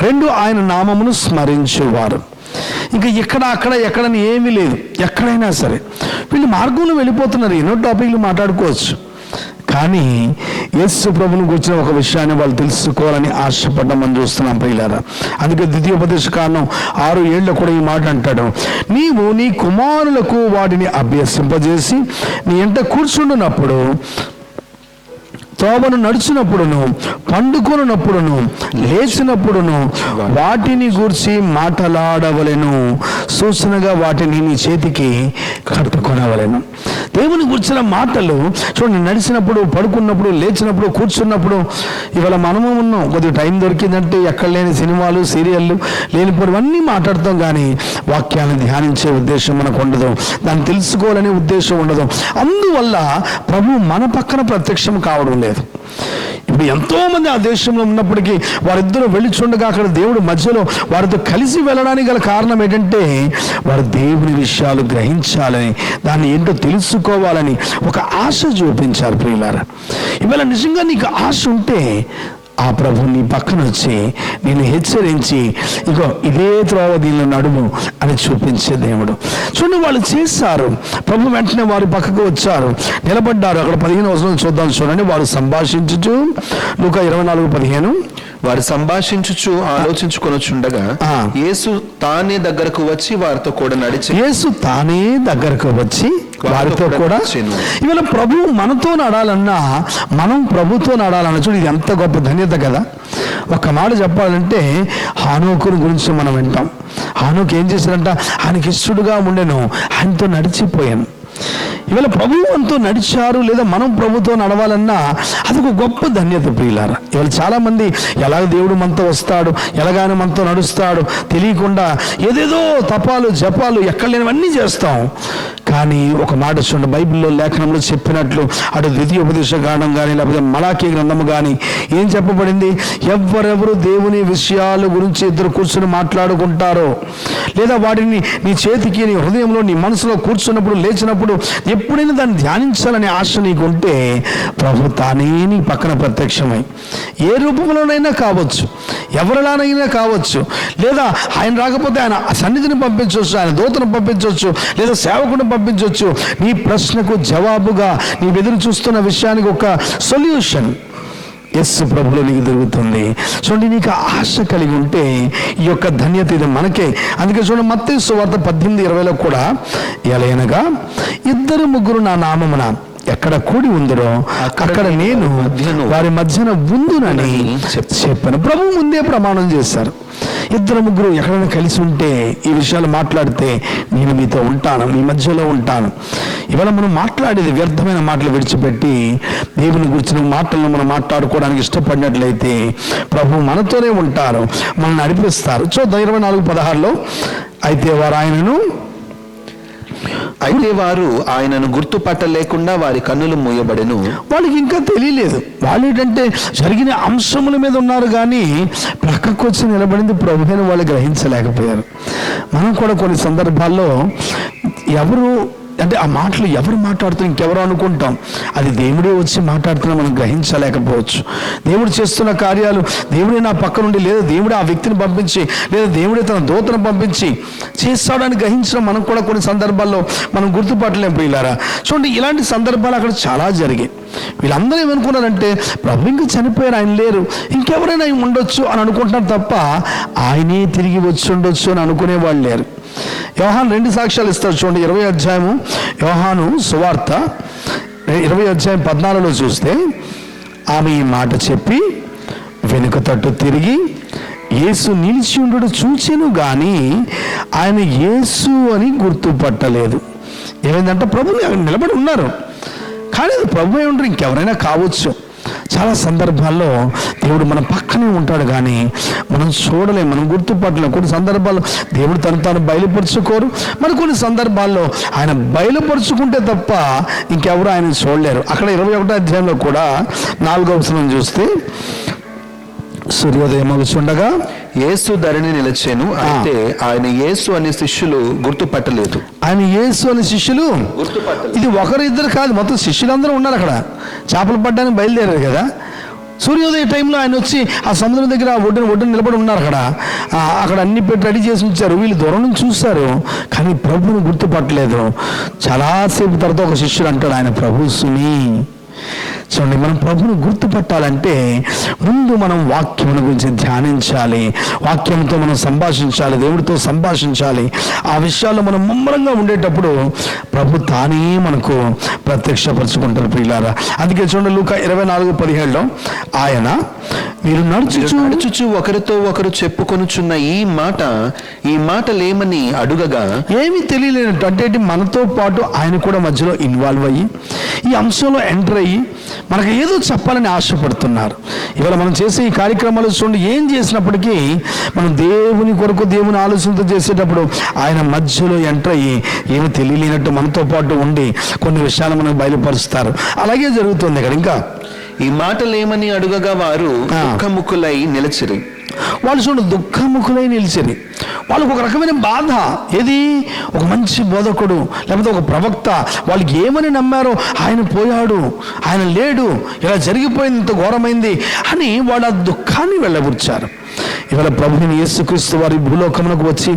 2 ఆయన నామమును స్మరించేవారు. ఇంకా ఎక్కడని ఏమీ లేదు. ఎక్కడైనా సరే వీళ్ళు మార్గంలో వెళ్ళిపోతున్నారు, ఎన్నో టాపిక్లు మాట్లాడుకోవచ్చు. కానీ యేసు ప్రభువుని గురించిన ఒక విషయాన్ని వాళ్ళు తెలుసుకోవాలని ఆశపడ్డం మనం చూస్తున్నాం ప్రియులారా. అందుకే ద్వితీయోపదేశ కాండం 6:7 కూడా ఈ మాట అంటాడు, నీవు నీ కుమారులకు వాటిని అభ్యసింపజేసి నీ ఎంట కూర్చుండునప్పుడు, తోబను నడిచినప్పుడును, పండుకొనున్నప్పుడును, లేచినప్పుడును వాటిని గూర్చి మాట్లాడవలెను, సూచనగా వాటిని నీ చేతికి కట్టుకొనవలెను. దేవుని గురించిన మాటలు చూడండి, నడిచినప్పుడు, పడుకున్నప్పుడు, లేచినప్పుడు, కూర్చున్నప్పుడు. ఇవాళ మనము ఉన్నాం, కొద్దిగా టైం దొరికిందంటే ఎక్కడ లేని సినిమాలు, సీరియళ్ళు, లేనిపోవన్నీ మాట్లాడతాం. కానీ వాక్యాన్ని ధ్యానించే ఉద్దేశం మనకు ఉండదు, దాన్ని తెలుసుకోవాలనే ఉద్దేశం ఉండదు. అందువల్ల ప్రభు మన పక్కన ప్రత్యక్షం కావడం లేదు. ఇప్పుడు ఎంతోమంది ఆ దేశంలో ఉన్నప్పటికీ వారిద్దరూ వెళ్ళిచుండగా అక్కడ దేవుడు మధ్యలో వారితో కలిసి వెళ్ళడానికి గల కారణం ఏంటంటే వారు దేవుని విషయాలు గ్రహించాలని, దాన్ని ఏంటో తెలుసుకోవాలని ఒక ఆశ చూపించారు ప్రియులారా. ఇవాళ నిజంగా నీకు ఆశ ఉంటే ఆ ప్రభు నీ పక్కన వచ్చి నేను హెచ్చరించి ఇగో ఇదే త్రోవ దీనిలో నడుము అని చూపించే దేవుడు. చూడండి, వాళ్ళు చేశారు. ప్రభు వెంటనే వారి పక్కకు వచ్చారు, నిలబడ్డారు. అక్కడ 15వ వచనం చూద్దాం. చూడండి, వారు సంభాషించుచు, లూకా 24:15, వారు సంభాషించుచు ఆలోచించుకొనుచుండగా యేసు తానే దగ్గరకు వచ్చి వారితో కూడా నడిచి యేసు తానే దగ్గరకు వచ్చి వారితో కూడా. ఇవాళ ప్రభు మనతో నడాలన్నా, మనం ప్రభుతో నడాలన్నా, చూడు ఇది ఎంత గొప్ప ధన్యత కదా. ఒక్క మాట చెప్పాలంటే హానోకుని గురించి మనం వింటాం. హానోకు ఏం చేశాడంట? ఆయనకి ఇష్టడుగా ఉండెను, ఆయనతో నడిచిపోయాను. ఇవాళ ప్రభు మనతో నడిచారు, లేదా మనం ప్రభుతో నడవాలన్నా అదొక గొప్ప ధన్యత ప్రియులారా. ఇవాళ చాలామంది ఎలాగ దేవుడు మనతో వస్తాడు, ఎలాగైనా మనతో నడుస్తాడు తెలియకుండా ఏదేదో తపాలు జపాలు ఎక్కడ లేనివన్నీ చేస్తాం. కానీ ఒక మాట చూడండి, బైబిల్లో లేఖనంలో చెప్పినట్లు అటు ద్వితీయోపదేశ కాండం కానీ లేకపోతే మలాకీ గ్రంథము కానీ ఏం చెప్పబడింది? ఎవరెవరు దేవుని విషయాల గురించి ఇద్దరు కూర్చొని మాట్లాడుకుంటారో, లేదా వాటిని నీ చేతికి నీ హృదయంలో నీ మనసులో కూర్చున్నప్పుడు లేచినప్పుడు ఎప్పుడైనా దాన్ని ధ్యానించాలనే ఆశ నీకుంటే ప్రభు తానే నీ పక్కన ప్రత్యక్షమై ఏ రూపంలోనైనా కావచ్చు, ఎవరిలానైనా కావచ్చు, లేదా ఆయన రాకపోతే ఆయన సన్నిధిని పంపించవచ్చు, ఆయన దూతను పంపించవచ్చు, లేదా సేవకుని పంపించవచ్చు. నీ ప్రశ్నకు జవాబుగా నీ ఎదురు చూస్తున్న విషయానికి ఒక సొల్యూషన్ యస్సు ప్రభులో నీకు దొరుకుతుంది. చూడండి, నీకు ఆశ కలిగి ఉంటే ఈ యొక్క ధన్యత ఇది మనకే. అందుకే చూడండి, మత్తయి సువార్త 18:20లో కూడా ఎలయనగా 2-3 నా నామమున ఎక్కడ కూడి ఉందరో అక్కడ నేను వారి మధ్యన ఉందునని చెప్పాను. ప్రభు ముందే ప్రమాణం చేశారు. 2-3 ఎక్కడైనా కలిసి ఉంటే ఈ విషయాలు మాట్లాడితే నేను మీతో ఉంటాను, మీ మధ్యలో ఉంటాను. ఇవాళ మనం మాట్లాడేది వ్యర్థమైన మాటలు విడిచిపెట్టి దేవుని గురించిన మాటలను మనం మాట్లాడుకోవడానికి ఇష్టపడినట్లయితే ప్రభు మనతోనే ఉంటారు, మనల్ని నడిపిస్తారు. చూద్దాం 24:16లో, అయితే వారు ఆయనను గుర్తుపట్టలేకుండా వారి కన్నులు మూయబడెను. వాళ్ళకి ఇంకా తెలియలేదు. వాళ్ళు ఏంటంటే జరిగిన అంశముల మీద ఉన్నారు, కానీ ప్రక్కకు వచ్చి నిలబడింది ప్రభువుని వాళ్ళు గ్రహించలేకపోయారు. మనం కూడా కొన్ని సందర్భాల్లో ఎవరు అంటే ఆ మాటలు ఎవరు మాట్లాడుతున్నా ఇంకెవరో అనుకుంటాం, అది దేవుడే వచ్చి మాట్లాడుతున్నా మనం గ్రహించలేకపోవచ్చు. దేవుడు చేస్తున్న కార్యాలు దేవుడే నా పక్క నుండి, లేదా దేవుడే ఆ వ్యక్తిని పంపించి, లేదా దేవుడే తన దూతను పంపించి చేస్తాడని గ్రహించడం మనం కూడా కొన్ని సందర్భాల్లో మనం గుర్తుపట్టలేం ప్రియులారా. చూడండి, ఇలాంటి సందర్భాలు అక్కడ చాలా జరిగాయి. వీళ్ళందరూ ఏమనుకున్నారంటే ప్రభు ఇంకా చనిపోయారు, ఆయన లేరు, ఇంకెవరైనా ఉండొచ్చు అని అనుకుంటున్నారు తప్ప ఆయనే తిరిగి వచ్చి ఉండొచ్చు అని అనుకునే వాళ్ళు లేరు. యోహాను 2 సాక్ష్యాలు ఇస్తాడు. చూడండి, 20వ అధ్యాయము యోహాను సువార్త 20వ అధ్యాయం 14లో చూస్తే, ఆమె ఈ మాట చెప్పి వెనుక తట్టు తిరిగి యేసు నిలిచి ఉండడు చూచెను గాని ఆయన యేసు అని గుర్తుపట్టలేదు. ఏమైందంటే ప్రభు నిలబడి ఉన్నారు, కానీ అది ప్రభు అయి ఉంటారు, ఇంకెవరైనా కావచ్చు. చాలా సందర్భాల్లో దేవుడు మన పక్కనే ఉంటాడు, కానీ మనం చూడలేం, మనం గుర్తుపట్టలేం. కొన్ని సందర్భాల్లో దేవుడు తాను బయలుపరుచుకోరు, మరి కొన్ని సందర్భాల్లో ఆయన బయలుపరుచుకుంటే తప్ప ఇంకెవరు ఆయన చూడలేరు. అక్కడ 21వ అధ్యాయంలో కూడా 4వ వచనం చూస్తే, సూర్యోదయం అవుతుండగా యేసు ధరణి నిలిచెను. అయితే ఆయన యేసు అనే శిష్యులు గుర్తుపట్టలేదు. ఆయన యేసు అనే శిష్యులు ఇది ఒకరిద్దరు కాదు, మొత్తం శిష్యులందరూ ఉన్నారు అక్కడ. చేపలు పడ్డానికి బయలుదేరారు కదా. సూర్యోదయ టైంలో ఆయన వచ్చి ఆ సముద్రం దగ్గర ఒడ్డున నిలబడి ఉన్నారు. అక్కడ అన్ని పెట్టి రెడీ చేసి ఉంచారు. వీళ్ళు దూరం నుంచి చూస్తారు, కానీ ప్రభువుని గుర్తుపట్టలేదు. చాలాసేపు తర్వాత ఒక శిష్యుడు అంటాడు, ఆయన ప్రభు సుమి. చూడండి, మనం ప్రభువును గుర్తుపట్టాలంటే ముందు మనం వాక్యముల గురించి ధ్యానించాలి, వాక్యంతో మనం సంభాషించాలి, దేవుడితో సంభాషించాలి. ఆ విషయాల్లో మనం ముమ్మరంగా ఉండేటప్పుడు ప్రభు తానే మనకు ప్రత్యక్షపరచుకుంటారు ప్రియులారా. అందుకే చూడండి, లూకా 24:17లో ఆయన మీరు నడుచుచు ఒకరితో ఒకరు చెప్పుకొనుచున్న ఈ మాటలేమని అడుగగా ఏమీ తెలియలేనట్టు, అంటే మనతో పాటు ఆయన కూడా మధ్యలో ఇన్వాల్వ్ అయ్యి ఈ అంశంలో ఎంటర్ అయ్యి మనకు ఏదో చెప్పాలని ఆశపడుతున్నారు. ఇవాళ మనం చేసే ఈ కార్యక్రమాలు చూడండి, ఏం చేసినప్పటికీ మనం దేవుని కొరకు దేవుని ఆలోచనతో చేసేటప్పుడు ఆయన మధ్యలో ఎంటర్ అయ్యి ఏమి తెలియలేనట్టు మనతో పాటు ఉండి కొన్ని విషయాలు మనకు బయలుపరుస్తారు. అలాగే జరుగుతుంది ఇక్కడ. ఇంకా ఈ మాటలేమని అడుగగా వారు దుఃఖముఖులై నిలిచిరి. వాళ్ళు చూడండి దుఃఖముఖులై నిలిచిరి. వాళ్ళకు ఒక రకమైన బాధ. ఏది? ఒక మంచి బోధకుడు లేకపోతే ఒక ప్రవక్త, వాళ్ళకి ఏమని నమ్మారో ఆయన పోయాడు, ఆయన లేడు, ఇలా జరిగిపోయింది, ఇంత ఘోరమైంది అని వాళ్ళు ఆ దుఃఖాన్ని వెళ్ళబుచ్చారు. ఇవాళ ప్రభుని యేసుక్రీస్తు వారి భూలోకమునకు వచ్చి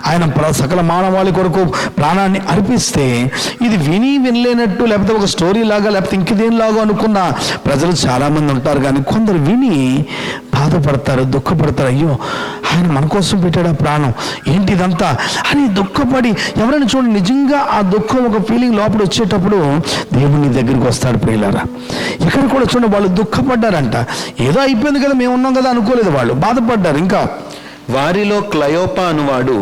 ఆయన సకల మానవాళి కొరకు ప్రాణాన్ని అర్పిస్తే ఇది విని వినలేనట్టు లేకపోతే ఒక స్టోరీ లాగా లేకపోతే ఇంకేదేనిలాగా అనుకున్న ప్రజలు చాలామంది ఉంటారు. కానీ కొందరు విని బాధపడతారు, దుఃఖపడతారు. అయ్యో, ఆయన మన కోసం పెట్టాడు ఆ ప్రాణం, ఏంటి ఇదంతా అని దుఃఖపడి ఎవరైనా చూడండి, నిజంగా ఆ దుఃఖం ఒక ఫీలింగ్ లోపల వచ్చేటప్పుడు దేవుని దగ్గరికి వస్తాడు ప్రియులారా. ఇక్కడ కూడా చూడండి, వాళ్ళు దుఃఖపడ్డారంట. ఏదో అయిపోయింది కదా, మేము ఉన్నాం కదా అనుకోలేదు, వాళ్ళు బాధపడ్డారు. ఇంకా వారిలో క్లయోపా అనువాడు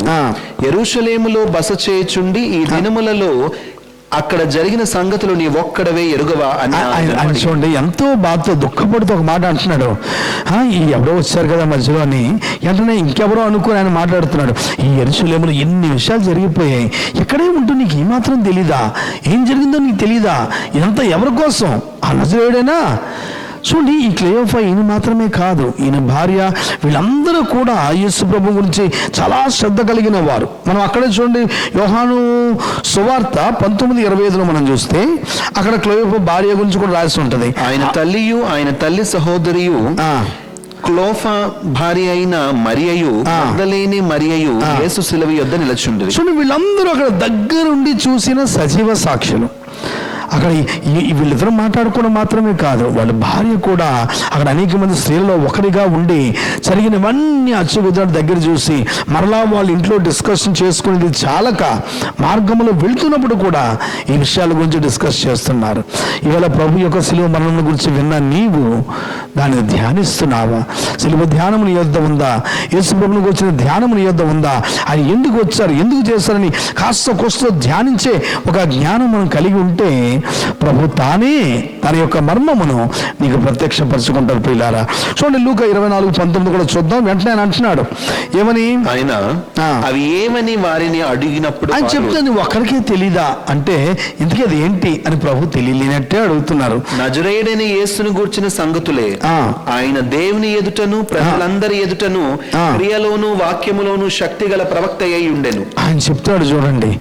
యెరూషలేములో బస చేయుచుండి ఈ దినములలో అక్కడ జరిగిన సంగతులు నీ ఒక్కడవే ఎరుగవా అని చూడండి, ఎంతో బాధతో దుఃఖపడుతూ ఒక మాట అంటున్నాడు. ఈ ఎవరో వచ్చారు కదా మధ్యలో అని వెంటనే ఇంకెవరో అనుకుని ఆయన మాట్లాడుతున్నాడు. ఈ యెరూషలేములో ఎన్ని విషయాలు జరిగిపోయాయి, ఇక్కడే ఉంటూ నీకు ఏమాత్రం తెలీదా? ఏం జరిగిందో నీకు తెలీదా? ఇదంతా ఎవరి కోసం? ఆ నజరేయుడేనా? చూడండి, ఈ క్లయోపా ఈయన మాత్రమే కాదు, ఈయన భార్య, వీళ్ళందరూ కూడా యేసు ప్రభు గురించి చాలా శ్రద్ధ కలిగిన వారు. మనం అక్కడే చూడండి, యోహాను సువార్త 19:25 మనం చూస్తే అక్కడ క్లయోపా భార్య గురించి కూడా రాసి ఉంటుంది. ఆయన తల్లియు ఆయన తల్లి సహోదరియు క్లోఫా భార్య అయిన మరియయు మగ్దలేని మరియయు యేసు శిలువ యొద్ద నిలుచుండిరి. చూడండి, వీళ్ళందరూ అక్కడ దగ్గరుండి చూసిన సజీవ సాక్షులు. అక్కడ వీళ్ళిద్దరూ మాట్లాడుకోవడం మాత్రమే కాదు, వాళ్ళ భార్య కూడా అక్కడ అనేక మంది స్త్రీలలో ఒకరిగా ఉండి జరిగినవన్నీ అచ్చుగుద్దాడు దగ్గర చూసి మరలా వాళ్ళ ఇంట్లో డిస్కషన్ చేసుకునేది చాలక మార్గంలో వెళ్తున్నప్పుడు కూడా ఈ విషయాల గురించి డిస్కస్ చేస్తున్నారు. ఇవాళ ప్రభు యొక్క శిలువ మరణం గురించి విన్న నీవు దాన్ని ధ్యానిస్తున్నావా? శిలువ ధ్యానం నీ యొద్ద ఉందా? యేసు ప్రభువుకి వచ్చిన ధ్యానం నీ యొద్ద ఉందా? ఆయన ఎందుకు వచ్చారు, ఎందుకు చేస్తారని కాస్త కోస్తో ధ్యానించే ఒక జ్ఞానం మనం కలిగి ఉంటే ప్రభు తానే తన యొక్క మర్మమును నీకు ప్రత్యక్షపరచుకుంటారు ప్రియులారా. చూడండి, లూకా 24:19 కూడా చూద్దాం. వెంటనే ఆయన అంటున్నాడు, ఏమని? ఆయన అవి ఏమని వారిని అడిగినప్పుడు ఆయన చెప్తే నువ్వు ఒక్కరికే తెలీదా అంటే ఇంతకీ అది ఏంటి అని ప్రభు తెలియలేనట్టే అడుగుతున్నారు. నజరేయుడైన యేసును గూర్చిన సంగతులే ఆయన దేవుని ఎదుటను ప్రజలందరి ఎదుటను క్రియలోను వాక్యములోను శక్తి గల ప్రవక్త అయి ఉండెను. ఆయన చెప్తాడు చూడండి,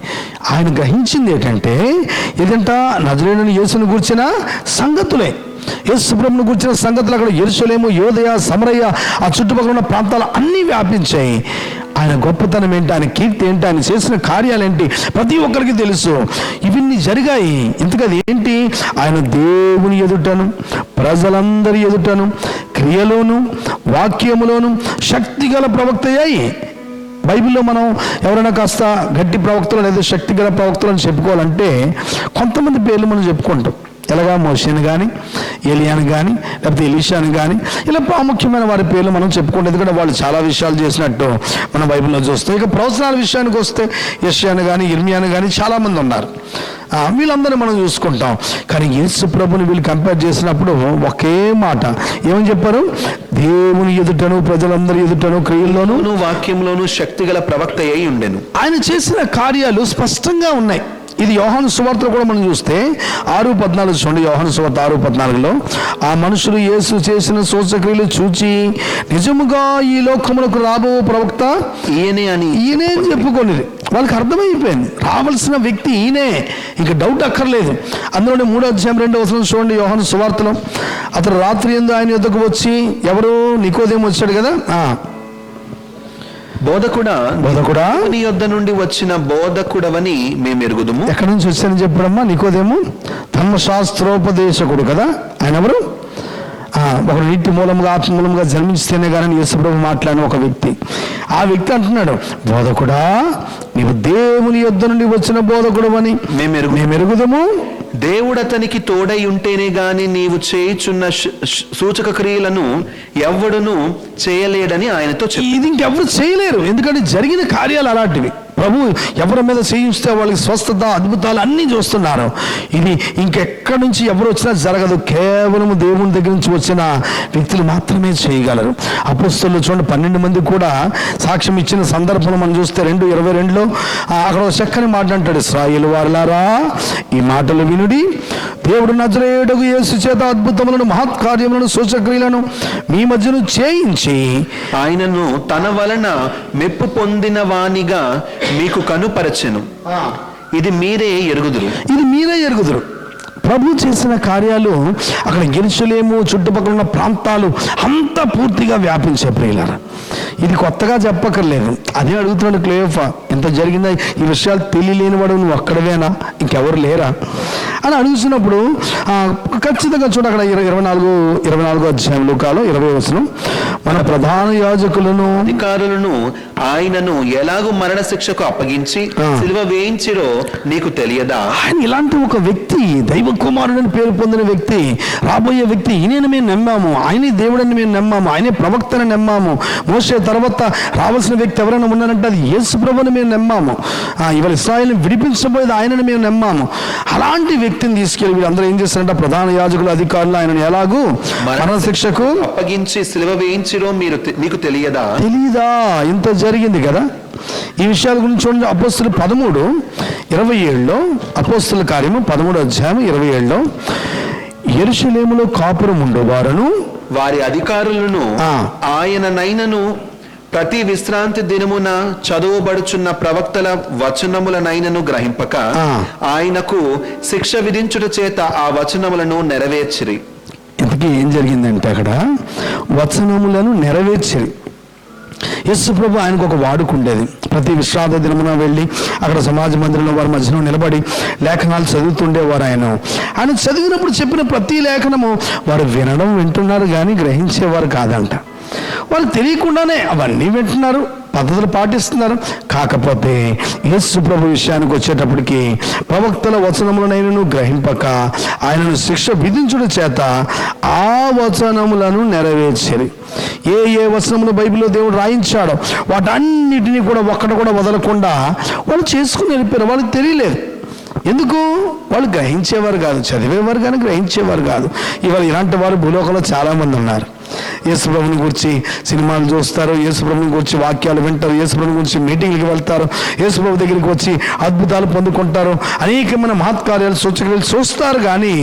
ఆయన గ్రహించింది ఏంటంటే ఏదంట, నజరేయుడైన యేసును గూర్చిన సంగతులే. యేసు ప్రభువును గురించిన సంగతులు అక్కడ యెరూషలేము, యోదయ, సమరయ, ఆ చుట్టుపక్కల ఉన్న ప్రాంతాలు అన్నీ వ్యాపించాయి. ఆయన గొప్పతనం ఏంటి, ఆయన కీర్తి ఏంటి, ఆయన చేసిన కార్యాలేంటి ప్రతి ఒక్కరికి తెలుసు. ఇవన్నీ జరిగాయి. ఇంతకది ఏంటి? ఆయన దేవుని ఎదుటను ప్రజలందరి ఎదుటను క్రియలోను వాక్యములోను శక్తిగల ప్రవక్త అయ్యి. బైబిల్లో మనం ఎవరైనా కాస్త గట్టి ప్రవక్తలు లేదా శక్తిగల ప్రవక్తలు అని చెప్పుకోవాలంటే కొంతమంది పేర్లు మనం చెప్పుకుంటాం. ఎలాగా మోషేని కానీ, ఏలియాని కానీ, లేకపోతే ఎలీషాని కానీ, ఇలా ప్రాముఖ్యమైన వారి పేర్లు మనం చెప్పుకుంటాం. ఎందుకంటే వాళ్ళు చాలా విషయాలు చేసినట్టు మనం బైబిల్లో చూస్తాం. ఇక ప్రవచనాల విషయానికి వస్తే యెషయాని కానీ, ఇర్మియాని కానీ చాలామంది ఉన్నారు. వీళ్ళందరినీ మనం చూసుకుంటాం. కానీ యేసు ప్రభుని వీళ్ళు కంపేర్ చేసినప్పుడు ఒకే మాట ఏమని చెప్పారు? దేవుని ఎదుటను ప్రజలందరి ఎదుటను క్రియల్లోనూ వాక్యంలోనూ శక్తిగల ప్రవక్త అయి ఉండెను. ఆయన చేసిన కార్యాలు స్పష్టంగా ఉన్నాయి. ఇది యోహాను సువార్తలో కూడా మనం చూస్తే 6:14 చూడండి. యోహాను సువార్త 6:14లో ఆ మనుషులు యేసు చేసిన సూచక్రియలు చూచి నిజముగా ఈ లోకములకు రాబో ప్రవక్త ఈయనే అని చెప్పుకొని వాళ్ళకి అర్థమైపోయింది, రావాల్సిన వ్యక్తి ఈయనే, ఇంకా డౌట్ అక్కర్లేదు. అందులోనే 3:2 చూడండి యోహాను సువార్తలో. అతను రాత్రి యందు ఆయన యొద్దకు వచ్చి, ఎవరు? నికోదేము వచ్చాడు కదా, బోధకుడా నీ యొద్ద నుండి వచ్చిన బోధకుడవని మేము ఎరుగుదుము. ఎక్కడి నుంచి వచ్చానని చెప్పడమ్మా? నికోదేము ధర్మశాస్త్రోపదేశకుడు కదా. ఆయన ఎవరు? ఒక నీటి మూలంగా ఆత్మ మూలంగా జన్మించితేనే కానీ యేసుప్రభు మాట్లాడిన ఒక వ్యక్తి. ఆ వ్యక్తి అంటున్నాడు, బోధకుడా నీవు దేవుని యొద్ద నుండి వచ్చిన బోధకుడు అని మేము ఎరుగుదము. దేవుడు అతనికి తోడై ఉంటేనే గాని నీవు చేయుచున్న సూచక క్రియలను ఎవడును చేయలేడని ఆయనతో చెప్పి. ఇది ఇంకెవరు చేయలేరు, ఎందుకంటే జరిగిన కార్యాలు అలాంటివి. ప్రభు ఎవరి మీద చేయిస్తే వాళ్ళకి స్వస్థత, అద్భుతాలు అన్నీ చూస్తున్నారు. ఇది ఇంకెక్కడి నుంచి ఎవరు వచ్చినా జరగదు, కేవలం దేవుని దగ్గర నుంచి వచ్చిన వ్యక్తులు మాత్రమే చేయగలరు. అపోస్తలులు చూడండి 12 మంది కూడా సాక్ష్యం ఇచ్చిన సందర్భం మనం చూస్తే 2:22లో అక్కడ ఒక చక్కని మాట అంటాడు, ఇశ్రాయేలు వారలారా ఈ మాటలు వినుడి, దేవుడు నజరేయుడగు యేసు చేత అద్భుతములను మహత్కార్యములను సూచక్రియలను మీ మధ్యను చేయించి ఆయనను తన వలన మెప్పు పొందిన వానిగా మీకు కనుపరచెను. ఇది మీరే ఎరుగుదురు. ప్రభు చేసిన కార్యాలు అక్కడ యెరూషలేము చుట్టుపక్కల ఉన్న ప్రాంతాలు అంతా పూర్తిగా వ్యాపించే ప్రియులారా. ఇది కొత్తగా చెప్పక్కర్లేదు. అదే అడుగుతున్నాడు క్లెయోఫా, ఎంత జరిగిందా ఈ విషయాలు తెలియలేనివాడు నువ్వు ఒక్కడవేనా, ఇంకెవరు లేరా అని అడుగుతున్నప్పుడు ఖచ్చితంగా చూడ అక్కడ 24 అధ్యాయం లూకాలో 20వ వచనం, మన ప్రధాన యాజకులను అధికారులను ఆయనను ఎలాగూ మరణ శిక్షకు అప్పగించి సిలువ వేయించిరో నీకు తెలియదా? ఆయన ఇలాంటి ఒక వ్యక్తి, దైవ కుమారుడని పేరు పొందిన వ్యక్తి, రాబోయే వ్యక్తి, ఈయనని మేము నమ్మాము, ఆయనే దేవుడని మేము నమ్మాము, ఆయనే ప్రవక్తని నమ్మాము, మోసే తర్వాత రావాల్సిన వ్యక్తి ఎవరైనా ఉన్నారంటే అది యేసు ప్రభువుని మేము నమ్మాము, ఇవాళ ఇశ్రాయేలుని విడిపించబోయేది ఆయనని మేము నమ్మాము. అలాంటి వ్యక్తిని తీసుకెళ్ళి వీళ్ళందరూ ఏం చేస్తారంటే ప్రధాన యాజకులు అధికారులు ఆయనను ఎలాగూ మరణ శిక్షకు అప్పగించి సిలువ వేయించిరో నీకు తెలియదా? ఇంత జరిగింది కదా. ఈ విషయాల గురించి చూడండి. అపోస్తులు 13:27లో, అపోస్తుల కార్యము 13వ అధ్యాయం 27లో, యెరూషలేములో కాపురం ఉండేవారును వారి అధికారులను ఆయననైనను ప్రతి విశ్రాంతి దినమున చదువుబడుచున్న ప్రవక్తల వచనములనైనను గ్రహింపక ఆయనకు శిక్ష విధించుట చేత ఆ వచనములను నెరవేర్చిరి. ఇంతకీ ఏం జరిగిందంటే అక్కడ వచనములను నెరవేర్చిరి. యేసు ప్రభు ఆయనకు ఒక వాడుకుండేది. ప్రతి విశ్రాంత దినమున వెళ్ళి అక్కడ సమాజ మందిరంలో వారి మధ్యలో నిలబడి లేఖనాలు చదువుతుండేవారు. ఆయన చదివినప్పుడు చెప్పిన ప్రతి లేఖనము వారు వింటున్నారు కానీ గ్రహించేవారు కాదంట. వాళ్ళు తెలియకుండానే అవన్నీ వింటున్నారు, పద్ధతులు పాటిస్తున్నారు. కాకపోతే యేసు ప్రభు విషయానికి వచ్చేటప్పటికి ప్రవక్తల వచనములనైనను గ్రహింపక ఆయనను శిక్ష విధించుట చేత ఆ వచనములను నెరవేర్చేది. ఏ వచనములు బైబిల్లో దేవుడు రాయించాడో వాటన్నిటినీ కూడా ఒక్కటి కూడా వదలకుండా వాళ్ళు చేసుకుని వెళ్ళిపోయారు. వాళ్ళకి తెలియలేదు. ఎందుకు? వాళ్ళు గ్రహించేవారు కాదు, చదివేవారు కానీ గ్రహించేవారు కాదు. ఇవాళ ఇలాంటి వారు భూలోకంలో చాలామంది ఉన్నారు. యేసుప్రభుని గురించి సినిమాలు చూస్తారు, యేసుప్రభుని గురించి వాక్యాలు వింటారు, యేసుప్రభుని గురించి మీటింగ్లకు వెళ్తారు, యేసుప్రభు దగ్గరికి వచ్చి అద్భుతాలు పొందుకుంటారు, అనేకమైన మహత్కార్యాలు సూచనలు చూస్తారు కానీ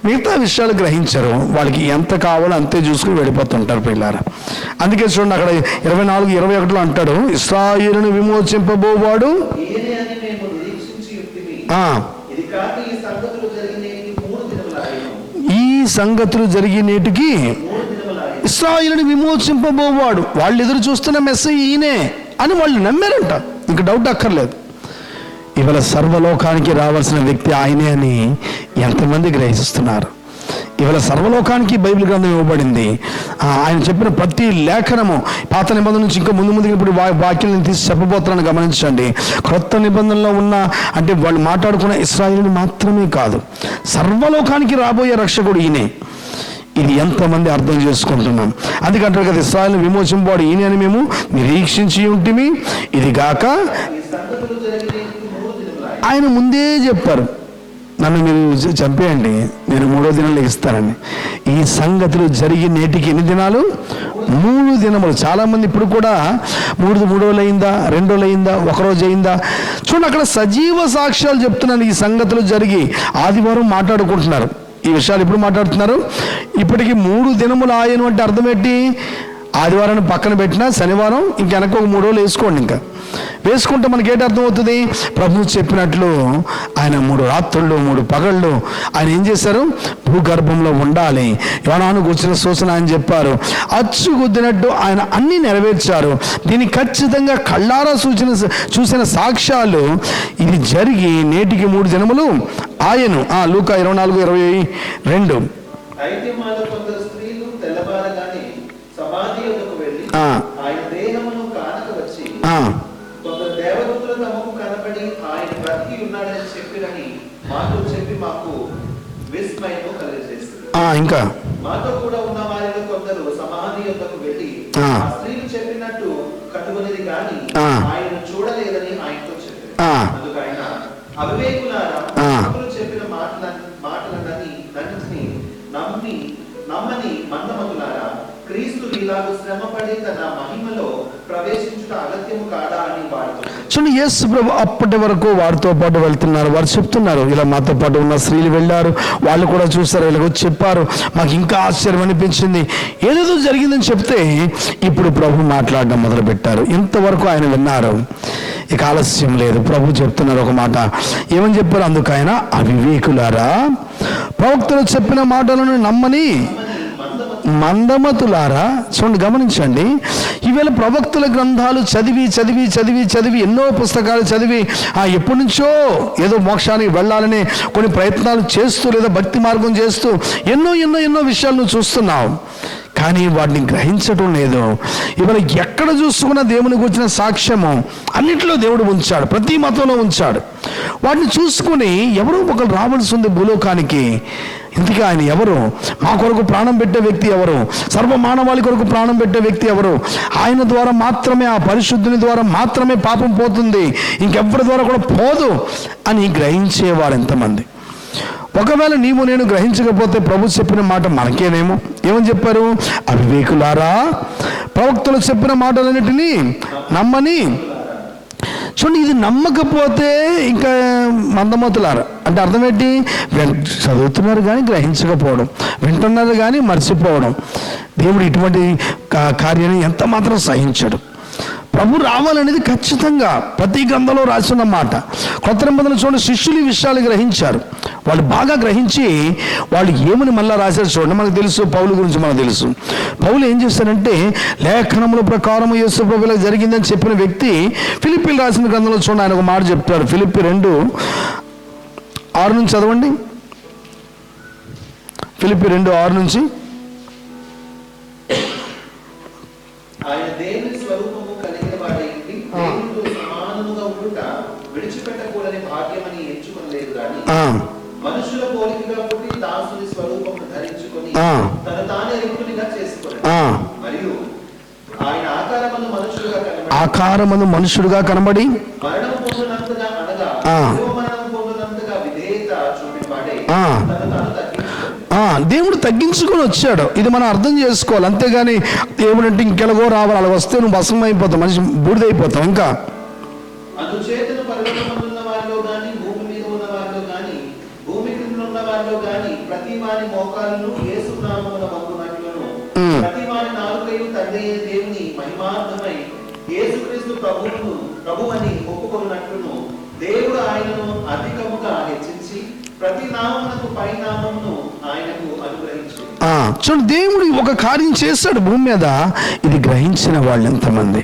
మిగతా విషయాలు గ్రహించరు. వాళ్ళకి ఎంత కావాలో అంతే చూసుకుని వెళ్ళిపోతుంటారు పిల్లారా. అందుకే చూడండి అక్కడ 24:21లో అంటాడు, ఇశ్రాయేలును విమోచింపబోవాడు ఈ సంగతులు జరిగినేటికి ఇశ్రాయేలుని విమోచింపబోవాడు. వాళ్ళు ఎదురు చూస్తున్న మెస్సయ్య ఈయనే అని వాళ్ళు నమ్మారంట. ఇంక డౌట్ అక్కర్లేదు. ఇవాళ సర్వలోకానికి రావాల్సిన వ్యక్తి ఆయనే అని ఎంతమంది గ్రహిస్తున్నారు? ఇవాళ సర్వలోకానికి బైబిల్ గ్రంథం ఇవ్వబడింది. ఆయన చెప్పిన ప్రతి లేఖనము పాత నిబంధన నుంచి ఇంకా ముందు ఇప్పుడు వాక్యాలను తీసి చెప్పబోతున్నాను, గమనించండి. క్రొత్త నిబంధనలో ఉన్న అంటే వాళ్ళు మాట్లాడుకున్న ఇశ్రాయేలుని మాత్రమే కాదు, సర్వలోకానికి రాబోయే రక్షకుడు ఈయనే. ఇది ఎంతమంది అర్థం చేసుకుంటున్నాం? అందుకంటారు కదా, ఇశ్రాయేలుని విమోచింపబోడు ఈయన అని మేము నిరీక్షించి ఉంటిమి, ఇది గాక ఆయన ముందే చెప్పారు, నన్ను మీరు చంపేయండి, నేను 3వ దినంలో ఇస్తానని. ఈ సంగతులు జరిగి నేటికి ఎన్ని దినాలు? 3 దినములు. చాలామంది ఇప్పుడు కూడా 3 రోజులు అయిందా, 2 రోజులు అయిందా, 1 రోజు అయిందా? చూడండి అక్కడ సజీవ సాక్ష్యాలు చెప్తున్నాను. ఈ సంగతులు జరిగి ఆదివారం మాట్లాడుకుంటున్నారు. ఈ విషయాలు ఇప్పుడు మాట్లాడుతున్నారు. ఇప్పటికి 3 దినములు ఆయను అంటే అర్థం ఏంటి? ఆదివారాన్ని పక్కన పెట్టినా శనివారం ఇంక వెనక ఒక 3 రోజులు వేసుకోండి. ఇంకా వేసుకుంటే మనకి ఏంటి అర్థం అవుతుంది? ప్రభువు చెప్పినట్లు ఆయన 3 రాత్రుళ్ళు 3 పగళ్ళు ఆయన ఏం చేశారు? భూగర్భంలో ఉండాలి. యోనాను కూర్చున్న సూచన ఆయన చెప్పారు. అచ్చుగుద్దినట్టు ఆయన అన్నీ నెరవేర్చారు. దీన్ని ఖచ్చితంగా కళ్ళారా చూసిన సాక్ష్యాలు ఇది జరిగి నేటికి 3 దినములు ఆయను. లూకా 24:22 ఆయన దేహమును కానక వచ్చి కొందరు దేవదూతలు తమకు కనబడి ఆయన బ్రతికి ఉన్నాడని చెప్పిరని మాతో చెప్పి మాకు విస్మయము కలుగజేసింది. ఇంకా మాతో కూడా ఉన్న వారిలో కొందరు సమాధి యొద్దకు వెళ్ళి ఆ స్త్రీలు చెప్పినట్టు కనుగొనిది కానీ ఆయన చూడలేదని ఆయనతో చెప్పారు. అందుకు ఆయన, అవివేకులారా, చెప్పిన మాటలన్నిటిని నమ్మని మందమతులారా, క్రీస్తు ఇలాగూ శ్రమపడి తన మహిమలో ప్రవేశించు ఉంచుట అగత్యము కాదా అని వారితో చూడండి, యేసు ప్రభు అప్పటి వరకు వారితో పాటు వెళ్తున్నారు. వారు చెప్తున్నారు, ఇలా మాతో పాటు ఉన్న స్త్రీలు వెళ్ళారు, వాళ్ళు కూడా చూస్తారు, వీళ్ళకి వచ్చి చెప్పారు, మాకు ఇంకా ఆశ్చర్యం అనిపించింది, ఏదేదో జరిగిందని చెప్తే ఇప్పుడు ప్రభు మాట్లాడడం మొదలుపెట్టారు. ఇంతవరకు ఆయన విన్నారు, ఇక ఆలస్యం లేదు. ప్రభు చెప్తున్నారు ఒక మాట, ఏమని చెప్పారు? అందుకు ఆయన, అవివేకులారా, ప్రవక్తలు చెప్పిన మాటలను నమ్మని మందమతులారా. చూడండి, గమనించండి, ఈవేళ ప్రవక్తుల గ్రంథాలు చదివి చదివి చదివి చదివి ఎన్నో పుస్తకాలు చదివి ఎప్పటి నుంచో ఏదో మోక్షానికి వెళ్ళాలని కొన్ని ప్రయత్నాలు చేస్తూ లేదా భక్తి మార్గం చేస్తూ ఎన్నో ఎన్నో ఎన్నో విషయాలు నువ్వు చూస్తున్నావు, కానీ వాటిని గ్రహించటం లేదు. ఇవాళ ఎక్కడ చూసుకున్న దేవుని గురించిన సాక్ష్యము అన్నింటిలో దేవుడు ఉంచాడు, ప్రతి మతంలో ఉంచాడు. వాటిని చూసుకుని ఎవరో ఒకరు రావాల్సి ఉంది భూలోకానికి. ఇందుకే ఆయన ఎవరు? మా కొరకు ప్రాణం పెట్టే వ్యక్తి ఎవరు? సర్వమానవాళి కొరకు ప్రాణం పెట్టే వ్యక్తి ఎవరు? ఆయన ద్వారా మాత్రమే, ఆ పరిశుద్ధుని ద్వారా మాత్రమే పాపం పోతుంది, ఇంకెవ్వరి ద్వారా కూడా పోదు అని గ్రహించేవారు ఎంతమంది? ఒకవేళ నీవు నేను గ్రహించకపోతే ప్రభు చెప్పిన మాట మనకేనేమో. ఏమని చెప్పారు? అవివేకులారా, ప్రవక్తలు చెప్పిన మాటలన్నిటినీ నమ్మని. చూడండి, ఇది నమ్మకపోతే ఇంకా మందమతులారా అంటే అర్థం ఏంటి? చదువుతున్నారు కానీ గ్రహించకపోవడం, వింటున్నారు కానీ మర్చిపోవడం. దేవుడు ఇటువంటి కార్యాన్ని ఎంత మాత్రం సహించడు. ప్రభు రావాలనేది ఖచ్చితంగా ప్రతి గ్రంథంలో రాసిన మాట. కొత్త నిబంధనలు చూడండి, శిష్యులు ఈ విషయాలు గ్రహించారు. వాళ్ళు బాగా గ్రహించి వాళ్ళు ఏమని మళ్ళీ రాశారు చూడండి. మనకు తెలుసు, పౌలు గురించి మనకు తెలుసు. పౌలు ఏం చేశారంటే, లేఖనముల ప్రకారం యేసు ప్రభువులకు జరిగిందని చెప్పిన వ్యక్తి ఫిలిప్పీలు రాసిన గ్రంథంలో చూడండి, ఆయన ఒక మాట చెప్తాడు. ఫిలిప్పీ 2:6 నుంచి చదవండి. ఫిలిప్పీ 2:6 నుంచి. ఆయన దేవుని స్వరూపము కలిగిన వాడైంది, దేవునితో సమానముగా ఉండుట విడిచిపెట్టకూడని భాగ్యమని ఎంచుకొనలేదు గాని మనుషుల పోలికగా పుట్టి దాసుని స్వరూపము ధరించుకొని తన తానే రిక్తునిగా చేసుకొనెను. మరియు ఆయన ఆకారమందు మనుషుడుగా కనబడి మరణం పొందినంతగా అనగా మరణం పొందినంతగా విధేయత చూపిన వాడే తను తాను తగ్గించుకొనెను. దేవుడు తగ్గించుకొని వచ్చాడు. ఇది మనం అర్థం చేసుకోవాలి. అంతేగాని దేవుడు అంటే ఇంకెలాగో రావాలి, అలా వస్తే నువ్వు భస్మం అయిపోతావు, మనిషి బూడిదైపోతావు. ఇంకా అందుచేతను పర్వతమందున్న వారిలో గాని, భూమి మీద ఉన్న వారిలో గాని, భూమి కింద ఉన్న వారిలో గాని ప్రతి వారి మోకాలును యేసు నామమున వంగునట్లును, ప్రతి వారి నాలుకయు తండ్రి అయిన దేవుని మహిమార్థమై యేసుక్రీస్తు ప్రభువని ఒప్పుకొనున్నట్లును దేవుడు ఆయనను అధికముగా హెచ్చించి ప్రతి నామమునకు పై నామమును ఆయనకు అనుగ్రహించాడు. చూడండి, దేవుడు ఒక కార్యం చేశాడు భూమి మీద. ఇది గ్రహించిన వాళ్ళు ఎంతమంది?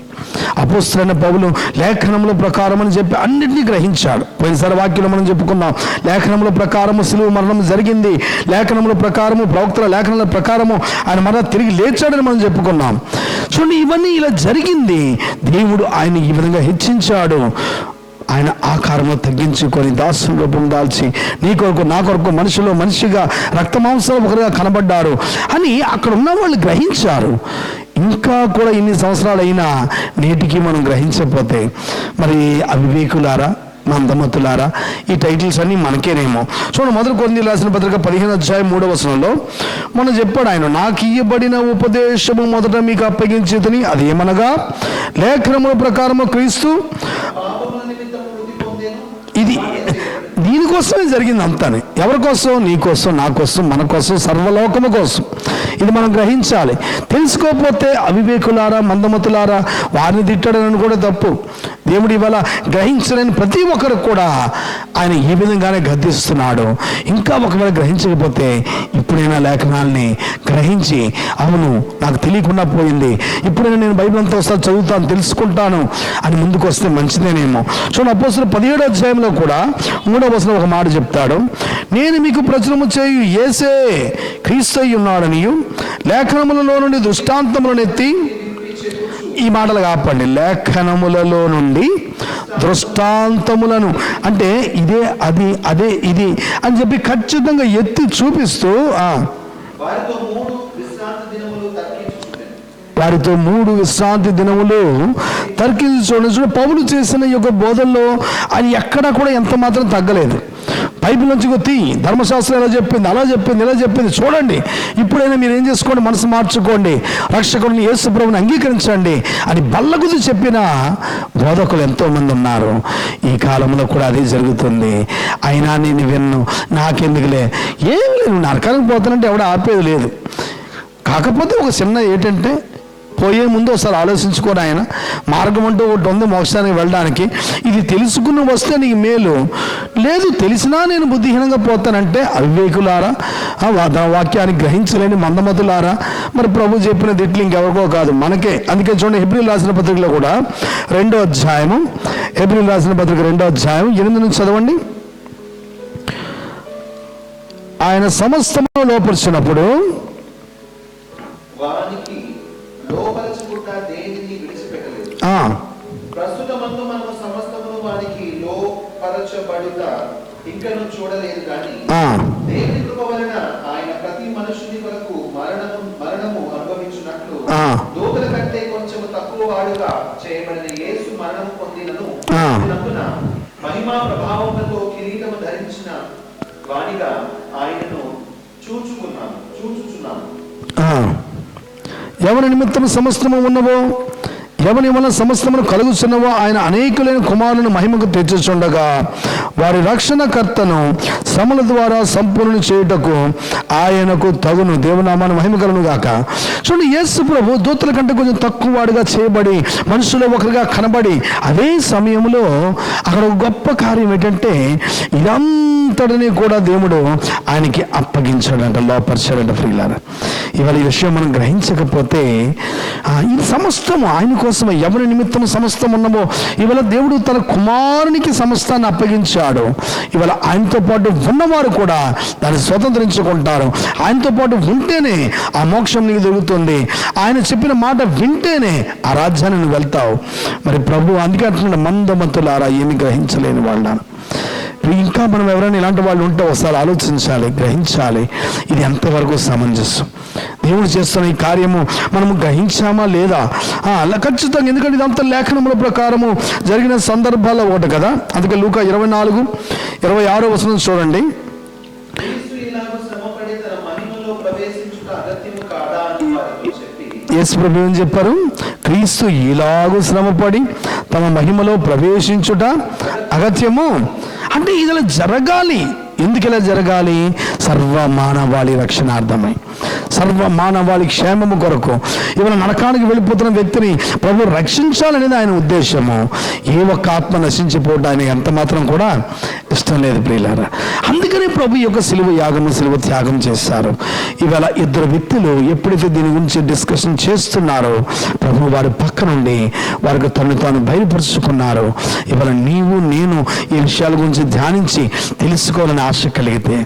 అపోస్తలుడైన పౌలు లేఖనముల ప్రకారం అని చెప్పి అన్నింటినీ గ్రహించాడు. పోయినసారి వాక్యంలో మనం చెప్పుకున్నాం, లేఖనముల ప్రకారము శిలువ మరణం జరిగింది, లేఖనముల ప్రకారము ప్రవక్తల లేఖనముల ప్రకారము ఆయన మరణ తిరిగి లేచాడని మనం చెప్పుకున్నాం. చూడండి, ఇవన్నీ ఇలా జరిగింది. దేవుడు ఆయన ఈ విధంగా హెచ్చించాడు. ఆయన ఆకారంలో తగ్గించుకొని దాసుని రూపం దాల్చి నీ కొరకు నా కొరకు మనిషిలో మనిషిగా రక్తమాంసాలు ఒకరిగా కనబడ్డారు అని అక్కడ ఉన్న వాళ్ళు గ్రహించారు. ఇంకా కూడా ఇన్ని సంవత్సరాలు అయినా నేటికి మనం గ్రహించకపోతే మరి అవివేకులారా, మందమతులారా, ఈ టైటిల్స్ అన్నీ మనకేనేమో. చూడండి, మొదటి కొరింథీయులకు రాసిన పత్రిక 15:3 మనం చెప్పాడు ఆయన, నాకు ఇయ్యబడిన ఉపదేశము మొదట మీకు అప్పగించితిని, అది ఏమనగా లేఖనముల ప్రకారము క్రీస్తు. ఇది దీనికోసమే జరిగింది అంతానే. ఎవరి కోసం? నీ కోసం, నా కోసం, మన కోసం, సర్వలోకము కోసం. ఇది మనం గ్రహించాలి. తెలుసుకోకపోతే అవివేకులారా, మందమతులారా, వారిని తిట్టడని కూడా తప్పు. దేవుడు ఇవాళ గ్రహించలేని ప్రతి ఒక్కరు కూడా ఆయన ఈ విధంగానే గద్దిస్తున్నాడు. ఇంకా ఒకవేళ గ్రహించకపోతే ఇప్పుడైనా లేఖనాల్ని గ్రహించి, అవును నాకు తెలియకుండా పోయింది, ఇప్పుడైనా నేను బైబిల్ అంతా ఒకసారి చదువుతాను, తెలుసుకుంటాను అని ముందుకు వస్తే మంచిదేనేమో. చూడండి, అపోస్తలుల 17వ అధ్యాయంలో కూడా 3వ వచనం ఒక మాట చెప్తాడు, నేను మీకు ప్రచురము చేయు యేసే క్రీస్తు ఉన్నాడనియు లేఖనములలో నుండి దృష్టాంతములను ఎత్తి. ఈ మాటలు కాపండి, లేఖనములలో నుండి దృష్టాంతములను, అంటే ఇదే అది అదే ఇది అని చెప్పి ఖచ్చితంగా ఎత్తి చూపిస్తూ వారితో 3 విశ్రాంతి దినములు తర్కించి చూడండి. పౌలు చేసిన యొక్క బోధల్లో అది ఎక్కడా కూడా ఎంత మాత్రం తగ్గలేదు. బైబిల్ నుంచి తీ, ధర్మశాస్త్రం ఎలా చెప్పింది, అలా చెప్పింది, ఇలా చెప్పింది, చూడండి, ఇప్పుడైనా మీరు ఏం చేసుకోండి, మనసు మార్చుకోండి, రక్షకుడిని యేసు ప్రభువుని అంగీకరించండి అని బల్లగుద్ది చెప్పిన బోధకులు ఎంతోమంది ఉన్నారు. ఈ కాలంలో కూడా అదే జరుగుతుంది. అయినా నేను విన్ను, నాకెందుకులే, ఏం లేదు, నరకానికి పోతానంటే ఎవడ ఆపేది లేదు. కాకపోతే ఒక చిన్న ఏంటంటే, పోయే ముందు ఒకసారి ఆలోచించుకోని, ఆయన మార్గం అంటూ ఒకటి ఉంది మోక్షానికి వెళ్ళడానికి, ఇది తెలుసుకుని వస్తే నీకు మేలు, లేదు తెలిసినా నేను బుద్ధిహీనంగా పోతానంటే అవివేకులారా, వాక్యాన్ని గ్రహించలేని మందమతులారా, మరి ప్రభు చెప్పిన దిట్లు ఇంకెవరికో కాదు, మనకే. అందుకే చూడండి, హెబ్రీయులు రాసిన పత్రికలో కూడా 2వ అధ్యాయము, హెబ్రీయులు రాసిన పత్రిక 2వ అధ్యాయం 8 నుంచి చదవండి. ఆయన సమస్తమును లోపరిచినప్పుడు వానికి లోపరచుకుంటా దేనిని విడిచిపెట్టలేదు. ప్రస్తుతమందు మనము సమస్తమును వానికి లోపరచబడుట ఇంకను చూడలేదు, కానీ దేవుని కృప వలన ఆయన ప్రతి మనుషుని కొరకు మరణము అనుభవించినట్లు దూతల కంటే కొంచెం తక్కువ వాడుగా చేయబడిన యేసు మరణము పొందినను మహిమా ప్రభావములతో కిరీటము ధరించిన వానిగా ఆయనను చూచుచున్నాము. ఎవరి నిమిత్తం సమస్తము ఉన్నవో, ఎవరి వలన సమస్తమును కలుగుచున్నవో ఆయన అనేకులైన కుమారులను మహిమకు తెచ్చుచుండగా వారి రక్షణకర్తను శ్రమల ద్వారా సంపూర్ణ చేయుటకు ఆయనకు తగును. దేవునామాను మహిమ కలుగును గాక. చూడండి, యేసు ప్రభు దూతల కంటే కొంచెం తక్కువ వాడుగా చేయబడి మనుషులో ఒకరిగా కనబడి, అదే సమయంలో అక్కడ ఒక గొప్ప కార్యం ఏంటంటే, ఇదంతటిని కూడా దేవుడు ఆయనకి అప్పగించాడంట, లోపరిచాడంట. ఫ్రీలారా, ఇవాళ ఈ విషయం మనం గ్రహించకపోతే, ఇది సమస్తము ఆయన కోసమే, ఎవరి నిమిత్తం సమస్తం ఉన్నమో, ఇవాళ దేవుడు తన కుమారునికి సమస్తాన్ని అప్పగించాడు. ఇవాళ ఆయనతో పాటు ఉన్నవారు కూడా దాన్ని స్వతంత్రించుకుంటారు. ఆయనతో పాటు ఉంటేనే ఆ మోక్షం నీకు దొరుకుతుంది. ఆయన చెప్పిన మాట వింటేనే ఆ రాజ్యాన్ని నువ్వు వెళ్తావు. మరి ప్రభు అందుకే అంటున్నాడు, మందమతులారా ఏమి గ్రహించలేని వాళ్ళను. ఇంకా మనం ఎవరైనా ఇలాంటి వాళ్ళు ఉంటే ఒకసారి ఆలోచించాలి, గ్రహించాలి, ఇది ఎంతవరకు సమంజసం, దేవుడు చేస్తున్న ఈ కార్యము మనము గ్రహించామా లేదా. అలా ఖచ్చితంగా, ఎందుకంటే ఇదంతా లేఖనముల ప్రకారము జరిగిన సందర్భాల్లో ఒకటి కదా. అందుకే లూకా 24:26 చూడండి. యేసు ప్రభు ఏం చెప్పారు? క్రీస్తు ఇలాగూ శ్రమపడి తమ మహిమలో ప్రవేశించుట అగత్యము. అంటే ఇది జరగాలి. ఎందుకు ఇలా జరగాలి? సర్వ మానవాళి రక్షణార్థమై, సర్వ మానవాళి క్షేమము కొరకు. ఇవాళ నరకానికి వెళ్ళిపోతున్న వ్యక్తిని ప్రభు రక్షించాలనేది ఆయన ఉద్దేశము. ఏ ఒక్క ఆత్మ నశించిపోవడం ఆయన ఎంత మాత్రం కూడా ఇష్టం లేదు ప్రియులారా. అందుకనే ప్రభు యొక్క సిలువ యాగము, సిలువ త్యాగం చేశారు. ఇవాళ ఇద్దరు వ్యక్తులు ఎప్పుడైతే దీని గురించి డిస్కషన్ చేస్తున్నారో, ప్రభు వారి పక్క నుండి వారికి తను తాను బయలుపరుచుకున్నారు. ఇవాళ నీవు నేను ఈ విషయాల గురించి ధ్యానించి తెలుసుకోవాలని ఆశ కలిగితే,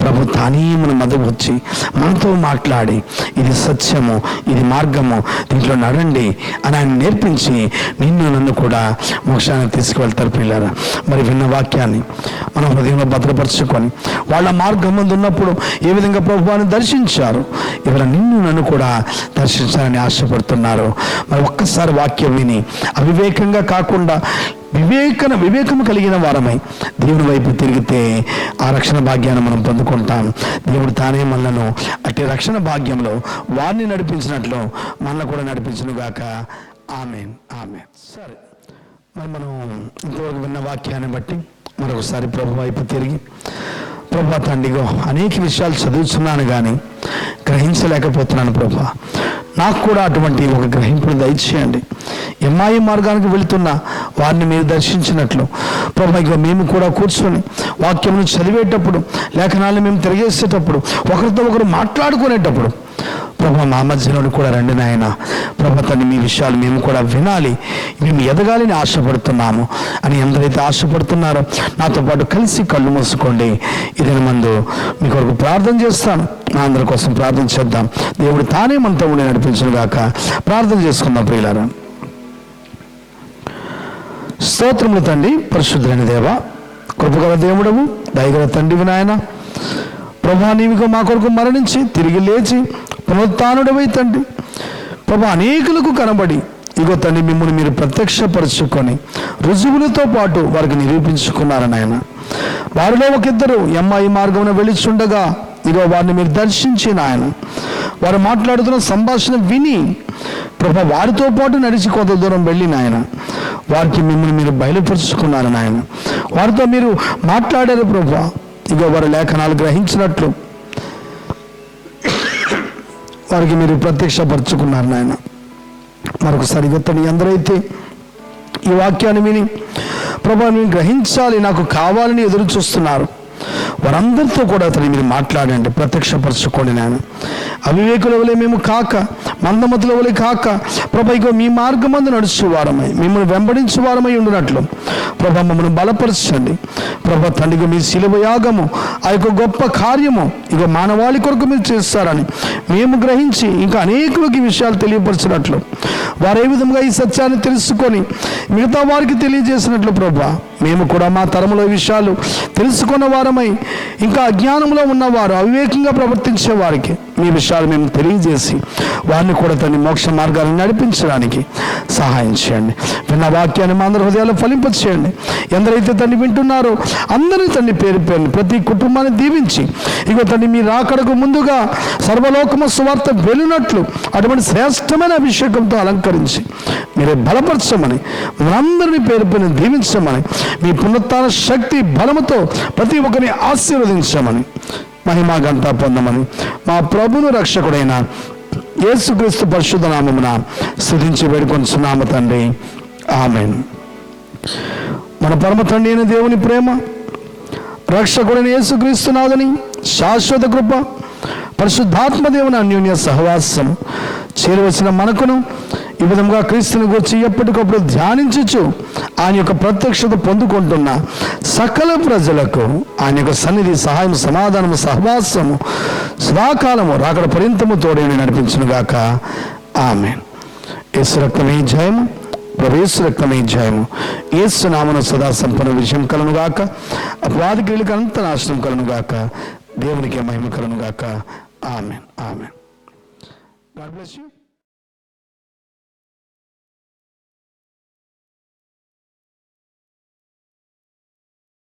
ప్రభు తానే మన మధ్యకు వచ్చి మనతో మాట్లాడి, ఇది సత్యము, ఇది మార్గము, దీంట్లో నడండి అని ఆయన నేర్పించి నిన్ను నన్ను కూడా మోక్షానికి తీసుకువెళ్తారు పిల్లరా. మరి విన్న వాక్యాన్ని మన హృదయంలో భద్రపరచుకొని వాళ్ళ మార్గం ముందు ఉన్నప్పుడు ఏ విధంగా ప్రభువాన్ని దర్శించారు, ఇవాళ నిన్ను నన్ను కూడా దర్శించాలని ఆశపడుతున్నారు. మరి ఒక్కసారి వాక్యం విని అవివేకంగా కాకుండా వివేకము కలిగిన వారమై దేవుని వైపు తిరిగితే ఆ రక్షణ భాగ్యాన్ని మనం పొందుకుంటాం. దేవుడు తానే మనలను అట్టి రక్షణ భాగ్యంలో వారిని నడిపించినట్లు మనల్ని కూడా నడిపించును గాక. ఆమేన్, ఆమేన్. సరే, మరి మనం ఇంతవరకు విన్న వాక్యాన్ని బట్టి మరొకసారి ప్రభు వైపు తిరిగి, ప్రభా తండ్రిగో అనేక విషయాలు చదువుతున్నాను కానీ గ్రహించలేకపోతున్నాను ప్రభా, నాకు కూడా అటువంటి ఒక గ్రహింపును దయచేయండి. ఎమ్మాయి మార్గానికి వెళుతున్న వారిని మీరు దర్శించినట్లు ప్రభా, ఇక మేము కూడా కూర్చొని వాక్యమును చదివేటప్పుడు, లేఖనాలను మేము తిరిగేసేటప్పుడు, ఒకరితో ఒకరు మాట్లాడుకునేటప్పుడు ప్రభా మా మధ్యలోని కూడా రండి నాయన. ప్రభా తండ్రి, మీ విషయాలు మేము కూడా వినాలి, మేము ఎదగాలని ఆశపడుతున్నాము అని ఎందరైతే ఆశపడుతున్నారో నాతో పాటు కలిసి కళ్ళు మూసుకోండి. ఇదే మందు మీ కొరకు ప్రార్థన చేస్తాను. నా అందరి కోసం ప్రార్థన చేద్దాం. దేవుడు తానే మనతో ఉండి నడిపించును గాక. ప్రార్థన చేసుకుందాం ప్రియులారా. స్తోత్రములు తండ్రి, పరిశుద్ధులైన దేవ, కృపగల దేవుడవు, దయగల తండ్రివి నాయన. ప్రభా నీవిగా మా కొరకు మరణించి తిరిగి లేచి పునరుత్థానుడవై తండ్రి ప్రభా అనేకులకు కనబడి ఇగో తండ్రి మిమ్మల్ని మీరు ప్రత్యక్షపరచుకొని రుజువులతో పాటు వారికి నిరూపించుకున్నారు నాయన. వారిలో ఒక ఇద్దరు ఈ మార్గమున వెళుచుండగా ఇగో వారిని మీరు దర్శించి నాయన వారు మాట్లాడుతున్న సంభాషణ విని ప్రభా వారితో పాటు నడిచి కొంత దూరం వెళ్ళి నాయన వారికి మిమ్మల్ని మీరు బయలుపరుచుకున్నారు నాయన. వారితో మీరు మాట్లాడారు ప్రభా. ఇగో వారి లేఖనాలు గ్రహించినట్లు వారికి మీరు ప్రత్యక్షపరుచుకున్నారు నాయన. మరొకసారి గతని ఎందరైతే ఈ వాక్యాన్ని విని ప్రభా నేను గ్రహించాలి, నాకు కావాలని ఎదురు చూస్తున్నారు, వారందరితో కూడా అతను మీరు మాట్లాడండి, ప్రత్యక్షపరచుకోండి నాయన. అవివేకుల వలె మేము కాక, మందమతుల వలె కాక ప్రభా ఇగో మీ మార్గమందు నడుచు వారమై మిమ్మల్ని వెంబడించు వారమై ఉండినట్లు ప్రభా మమ్మల్ని బలపరచండి ప్రభా. తండ్రిగా మీ శిలువ యాగము ఆ యొక్క గొప్ప కార్యము ఇక మానవాళి కొరకు మీరు చేస్తారని మేము గ్రహించి ఇంకా అనేకులకి ఈ విషయాలు తెలియపరచినట్లు వారు ఏ విధంగా ఈ సత్యాన్ని తెలుసుకొని మిగతా వారికి తెలియజేసినట్లు ప్రభా మేము కూడా మా తరములో ఈ విషయాలు తెలుసుకున్న వారమై ఇంకా అజ్ఞానంలో ఉన్నవారు అవివేకంగా ప్రవర్తించే వారికి మీ విషయాలు మేము తెలియజేసి వారిని కూడా తన మోక్ష మార్గాలను నడిపించడానికి సహాయం చేయండి. విన్న వాక్యాన్ని మా అందరి హృదయాలు ఫలింపచేయండి. ఎందరైతే తన్ని వింటున్నారో అందరినీ తన్ని పేరు పేరుని ప్రతి కుటుంబాన్ని దీవించి ఇగో తన్ని మీ రాకడకు ముందుగా సర్వలోకము సువార్త వెళ్ళినట్లు అటువంటి శ్రేష్టమైన అభిషేకంతో అలంకరించి మీరే బలపరచమని మనందరినీ పేరు పేరుని దీవించమని మీ పునరుత్థాన శక్తి బలముతో ప్రతి ఒక్కరిని ఆశీర్వదించమని మహిమా ఘనత పొందమని మా ప్రభువును రక్షకుడైన యేసుక్రీస్తు పరిశుద్ధ నామమున స్తుతించి వేడుకొంచున్నాము తండ్రి. ఆమేన్. మన పరమ తండ్రి అయిన దేవుని ప్రేమ, రక్షకుడైన యేసుక్రీస్తు నాథుని శాశ్వత కృప, పరిశుద్ధాత్మ దేవుని అన్యోన్య సహవాసం చేరవలసిన మనకును ఈ విధంగా క్రీస్తుని గురించి ఎప్పటికప్పుడు ధ్యానించుచు ఆయన యొక్క ప్రత్యక్షత పొందుకుంటున్న సకల ప్రజలకు ఆయన యొక్క సన్నిధి సహాయం సమాధానము సహవాసము సదాకాలము రాకడ పర్యంతము తోడేని నడిపించునుగాక. ఆమేన్. యేసు రక్తమే జయము, ప్రవేశ రక్తమే జయము. యేసు నామమున సదా సంపన్న విజయం కలుగునుగాక. అపవాది క్రియలకు అంత నాశనం కలుగునుగాక. దేవునికి మహిమ కలుగునుగాక. ఆమేన్. ఆమేన్. God bless you.